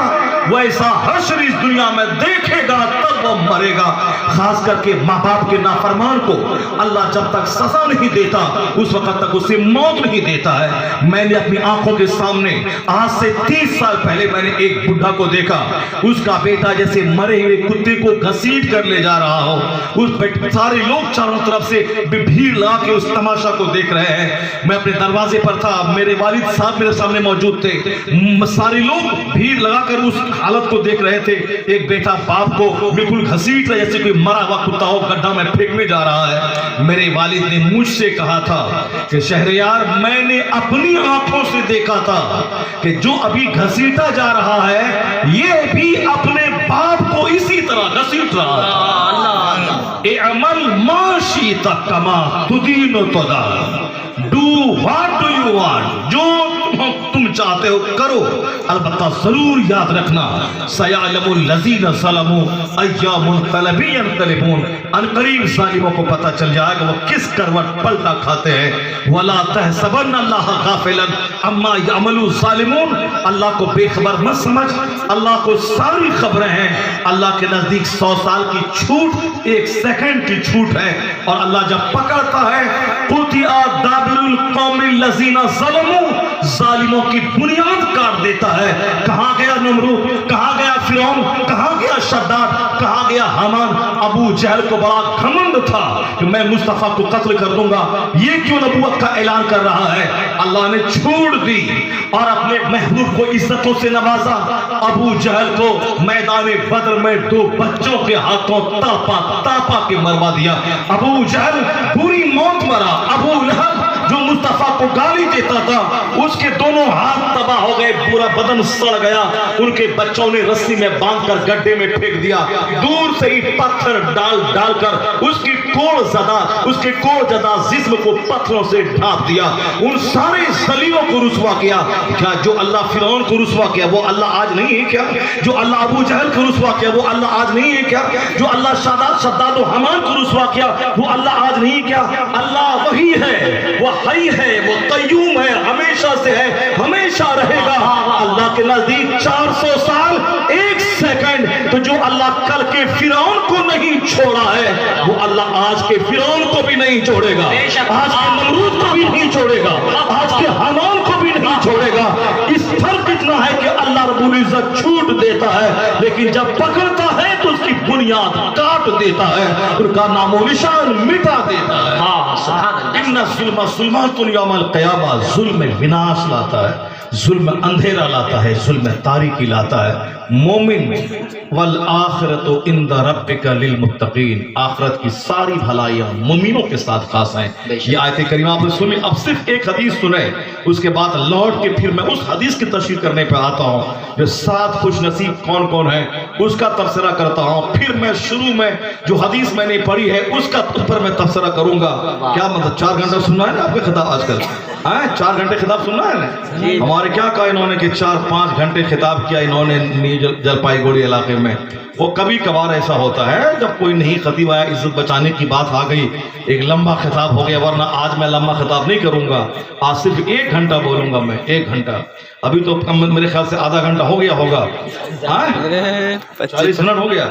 ویسا حشر اس دنیا میں دیکھے گا، تب وہ مرے گا۔ خاص کر کے ماں باپ کے نافرمان کو اللہ جب تک سزا نہیں دیتا اس وقت تک اسے موت نہیں دیتا ہے۔ میں نے اپنی آنکھوں کے سامنے آج سے 30 سال پہلے میں نے ایک بڈھا کو دیکھا، اس کا بیٹا جیسے مرے ہوئے کتے کو گھسیٹ کر لے جا رہا ہو، اس سارے لوگ چاروں طرف سے بھیڑ لگا کے اس تماشا کو دیکھ رہے ہیں۔ میں اپنے دروازے پر تھا، میرے والد صاحب میرے سامنے موجود تھے، سارے لوگ بھیڑ لگا کر اس حالت کو دیکھ رہے تھے۔ ایک بیٹا باپ کو بالکل گھسیٹ رہا جیسے کوئی مرا ہوا کتا ہو، گڈھا میں پھینکنے جا رہا ہے۔ میرے والد نے مجھ سے کہا تھا کہ شہریار، میں نے اپنی آنکھوں سے دیکھا تھا کہ جو ابھی گھسیٹا جا رہا ہے یہ بھی اپنے باپ کو اسی طرح گھسیٹ رہا ہے۔ اعمل ما شئت کما تدین تدان، do what do you want، جو تم چاہتے ہو کرو، البتہ ضرور یاد رکھنا سیعلم الذین ظلموا ای منقلب ینقلبون، ان قریب ظالموں کو پتہ چل جائے گا وہ کس کروٹ پلٹا کھاتے ہیں۔ ولا تحسبن اللہ غافلا عما یعمل الظالمون، اللہ کو بے خبر مت سمجھ، اللہ کو ساری خبریں ہیں۔ اللہ کے نزدیک 100 سال کی چھوٹ 1 سیکنڈ کی چھوٹ ہے، اور اللہ جب پکڑتا ہے قطع دابر القوم الذین ظلموا، ظالموں کی بنیاد کاٹ دیتا ہے۔ کہاں گیا نمرود، کہاں گیا فرعون، کہاں گیا شداد، کہاں گیا حامان؟ ابو جہل کو بڑا گھمنڈ تھا کہ میں مصطفیٰ کو قتل کر دوں گا، یہ کیوں نبوت کا اعلان کر رہا ہے؟ اللہ نے چھوڑ دی اور اپنے محبوب کو عزتوں سے نوازا۔ ابو جہل کو میدان بدر میں 2 بچوں کے ہاتھوں تاپا کے مروا دیا۔ ابو جہل بری موت مرا، ابو لہب جو مصطفیٰ کو گالی دیتا تھا اس کے دونوں ہاتھ تباہ ہو گئے، پورا بدن سڑ گیا، ان کے بچوں نے رسی میں باندھ کر گڈھے میں پھینک دیا، دور سے ہی پتھر ڈال کر اس کی کوڑ زدہ جسم کو پتھروں سے ڈھانپ دیا، ان سارے ذلیلوں کو رسوا کیا۔ کیا جو اللہ فرعون کو رسوا کیا وہ اللہ آج نہیں ہے کیا؟ جو اللہ ابو جہل کو رسوا کیا وہ اللہ آج نہیں ہے کیا؟ جو اللہ شداد و حمان کو رسوا کیا وہ اللہ آج نہیں کیا؟ اللہ وہی ہے، وہ حی ہے، وہ قیوم ہے، ہمیشہ سے ہے، ہمیشہ رہے گا۔ اللہ کے نزدیک 400 سال 1 سیکنڈ، تو جو اللہ کل کے فرعون کو نہیں چھوڑا ہے وہ اللہ آج کے فرعون کو بھی نہیں چھوڑے گا، آج کے نمرود کو بھی نہیں چھوڑے گا، آج کے حمان کو بھی نہیں چھوڑے گا۔ اس فرق اتنا ہے کہ اللہ رب العزت چھوٹ دیتا ہے لیکن جب پکڑتا ہے تو اس کی بنیاد کاٹ دیتا ہے، ان کا نام و نشان مٹا دیتا ہے۔ ان الظلم ظلمات یوم القیامہ، ظلم وناش لاتا ہے، ظلم اندھیرا لاتا ہے، ظلم تاریکی لاتا ہے۔ مومن والآخرت عند ربک للمتقین، آخرت کی ساری بھلائیاں مومنوں کے ساتھ خاص ہیں۔ یہ آیت کریمہ آپ نے سنی، اب صرف ایک حدیث سنے، اس کے بعد لوٹ کے پھر میں اس حدیث کی تشریح کرنے پہ آتا ہوں جو 7 خوش نصیب کون کون ہیں اس کا تبصرہ کرتا ہوں، پھر میں شروع میں جو حدیث میں نے پڑھی ہے اس پر میں تبصرہ کروں گا۔ کیا مطلب 4 گھنٹہ سننا ہے نا آپ کے خطاب آج کل؟ 4 گھنٹے خطاب سننا ہے نا؟ ہمارے کیا کہا انہوں نے کہ 4-5 گھنٹے خطاب کیا انہوں نے جلپائی گوڑی علاقے میں۔ وہ کبھی کبھار ایسا ہوتا ہے جب کوئی نہیں خطیب آیا، عزت بچانے کی بات آ گئی، ایک لمبا خطاب ہو گیا، ورنہ آج میں لمبا خطاب نہیں کروں گا، آج صرف 1 گھنٹہ بولوں گا میں، 1 گھنٹہ۔ ابھی تو میرے خیال سے آدھا گھنٹہ ہو گیا ہوگا، 40 منٹ ہو گیا،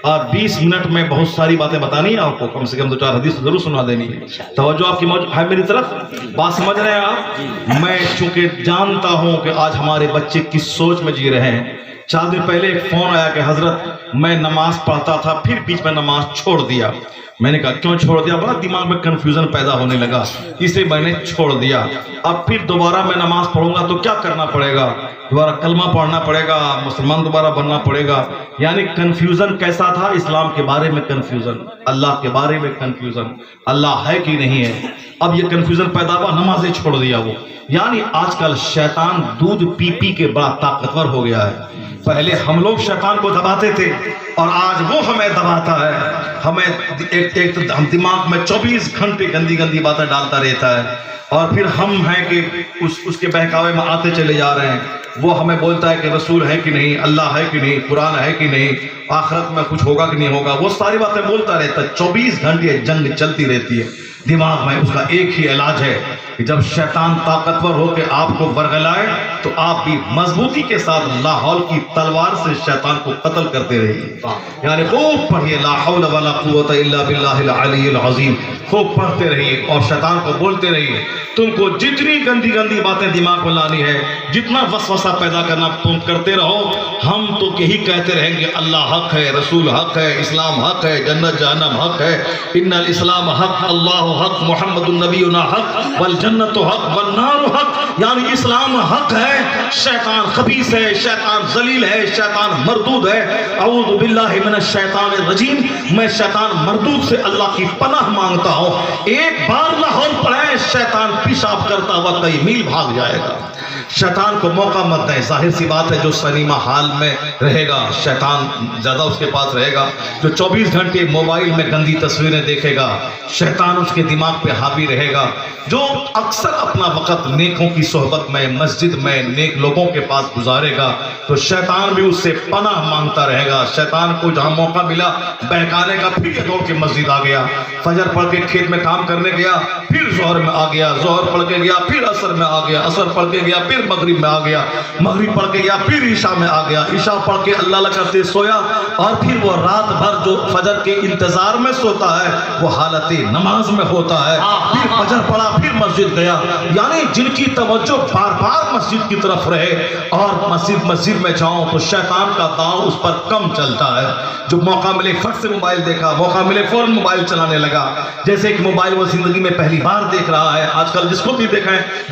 اور 20 منٹ میں بہت ساری باتیں بتانی ہیں آپ کو، کم سے کم 2-4 حدیث ضرور سنا دینی ہے۔ توجہ آپ کی ہے میری طرف، بات سمجھ رہے ہیں آپ؟ میں چونکہ جانتا ہوں کہ آج ہمارے بچے کس سوچ میں جی رہے ہیں۔ 4 دن پہلے ایک فون آیا کہ حضرت میں نماز پڑھتا تھا پھر بیچ میں نماز چھوڑ دیا۔ میں نے کہا کیوں چھوڑ دیا؟ بڑا دماغ میں کنفیوژن پیدا ہونے لگا، اس لیے میں نے چھوڑ دیا۔ اب پھر دوبارہ میں نماز پڑھوں گا تو کیا کرنا پڑے گا؟ دوبارہ کلمہ پڑھنا پڑے گا، مسلمان دوبارہ بننا پڑے گا۔ یعنی کنفیوژن کیسا تھا؟ اسلام کے بارے میں کنفیوژن، اللہ کے بارے میں کنفیوژن، اللہ ہے کہ نہیں ہے۔ اب یہ کنفیوژن پیدا ہوا، نمازیں چھوڑ دیا وہ۔ یعنی آج کل شیطان دودھ پی پی کے بڑا طاقتور ہو گیا ہے۔ پہلے ہم لوگ شیطان کو دباتے تھے اور آج وہ ہمیں دباتا ہے۔ ہمیں ایک دماغ میں 24 گھنٹے گندی گندی باتیں ڈالتا رہتا ہے، اور پھر ہم ہیں کہ اس کے بہکاوے میں آتے چلے جا رہے ہیں۔ وہ ہمیں بولتا ہے کہ رسول ہے کہ نہیں، اللہ ہے کہ نہیں، قرآن ہے کہ نہیں، آخرت میں کچھ ہوگا کہ نہیں ہوگا، وہ ساری باتیں بولتا رہتا ہے۔ 24 گھنٹے جنگ چلتی رہتی ہے دماغ میں۔ اس کا ایک ہی علاج ہے کہ جب شیطان طاقتور ہو کے آپ کو برگلائے تو آپ بھی مضبوطی کے ساتھ لاحول کی تلوار سے شیطان کو قتل کرتے رہیے۔ یعنی خوب پڑھیے لا حول ولا قوت الا باللہ العلی العظیم، خوب پڑھتے رہیے اور شیطان کو بولتے رہیے۔ تم کو جتنی گندی گندی باتیں دماغ میں لانی ہے، جتنا وسوسہ پیدا کرنا تم کرتے رہو، ہم تو یہی کہتے رہیں گے اللہ حق ہے، رسول حق ہے، اسلام حق ہے، جنت جہنم حق ہے، ان الاسلام حق، اللہ حق، محمد النبینا حق، والجنت حق والنار حق۔ یعنی اسلام حق ہے، شیطان خبیث ہے، شیطان ذلیل ہے، شیطان مردود ہے۔ اعوذ باللہ من الشیطان الرجیم، میں شیطان مردود سے اللہ کی پناہ مانگتا ہوں۔ ایک بار لاہور پڑھیں، شیطان پیشاب کرتا ہوا کئی میل بھاگ جائے گا۔ شیطان کو موقع مت دیں، ظاہر سی بات ہے جو سنیما حال میں رہے گا شیطان زیادہ اس کے پاس رہے گا، جو 24 گھنٹے موبائل میں گندی تصویریں دیکھے گا شیطان اس کے دماغ پہ حاوی رہے گا، جو اکثر اپنا وقت نیکوں کی صحبت میں، مسجد میں، نیک لوگوں کے پاس گزارے گا تو شیطان بھی اس سے پناہ مانگتا رہے گا۔ شیطان کو جہاں موقع ملا بہکانے کا، پھر یہ دوڑ کے مسجد آ گیا، فجر پڑھ کے کھیت میں کام کرنے گیا، پھر ظہر میں آ گیا، ظہر پڑھ کے گیا، پھر عصر میں آ گیا، عصر پڑھ کے گیا، پھر مغرب میں آ گیا، مغرب پڑھ کے گیا، پھر عشاء میں آ گیا، عشاء پڑھ کے اللہ کرتے سویا، اور پھر وہ رات بھر جو فجر کے انتظار میں سوتا ہے وہ حالت نماز میں ہوتا ہے، پھر فجر پڑھا، پھر مسجد گیا۔ یعنی جن کی توجہ بار بار مسجد کی طرف رہے اور مسجد میں جاؤں تو شیطان کا داؤ اس پر کم چلتا ہے۔ جو موقع ملے فٹ سے موبائل دیکھا، موقع ملے فوراً موبائل چلانے لگا، جیسے کہ موبائل وہ زندگی میں پہلی بار دیکھ رہا ہے۔ آج کل جس کو بھی دیکھیں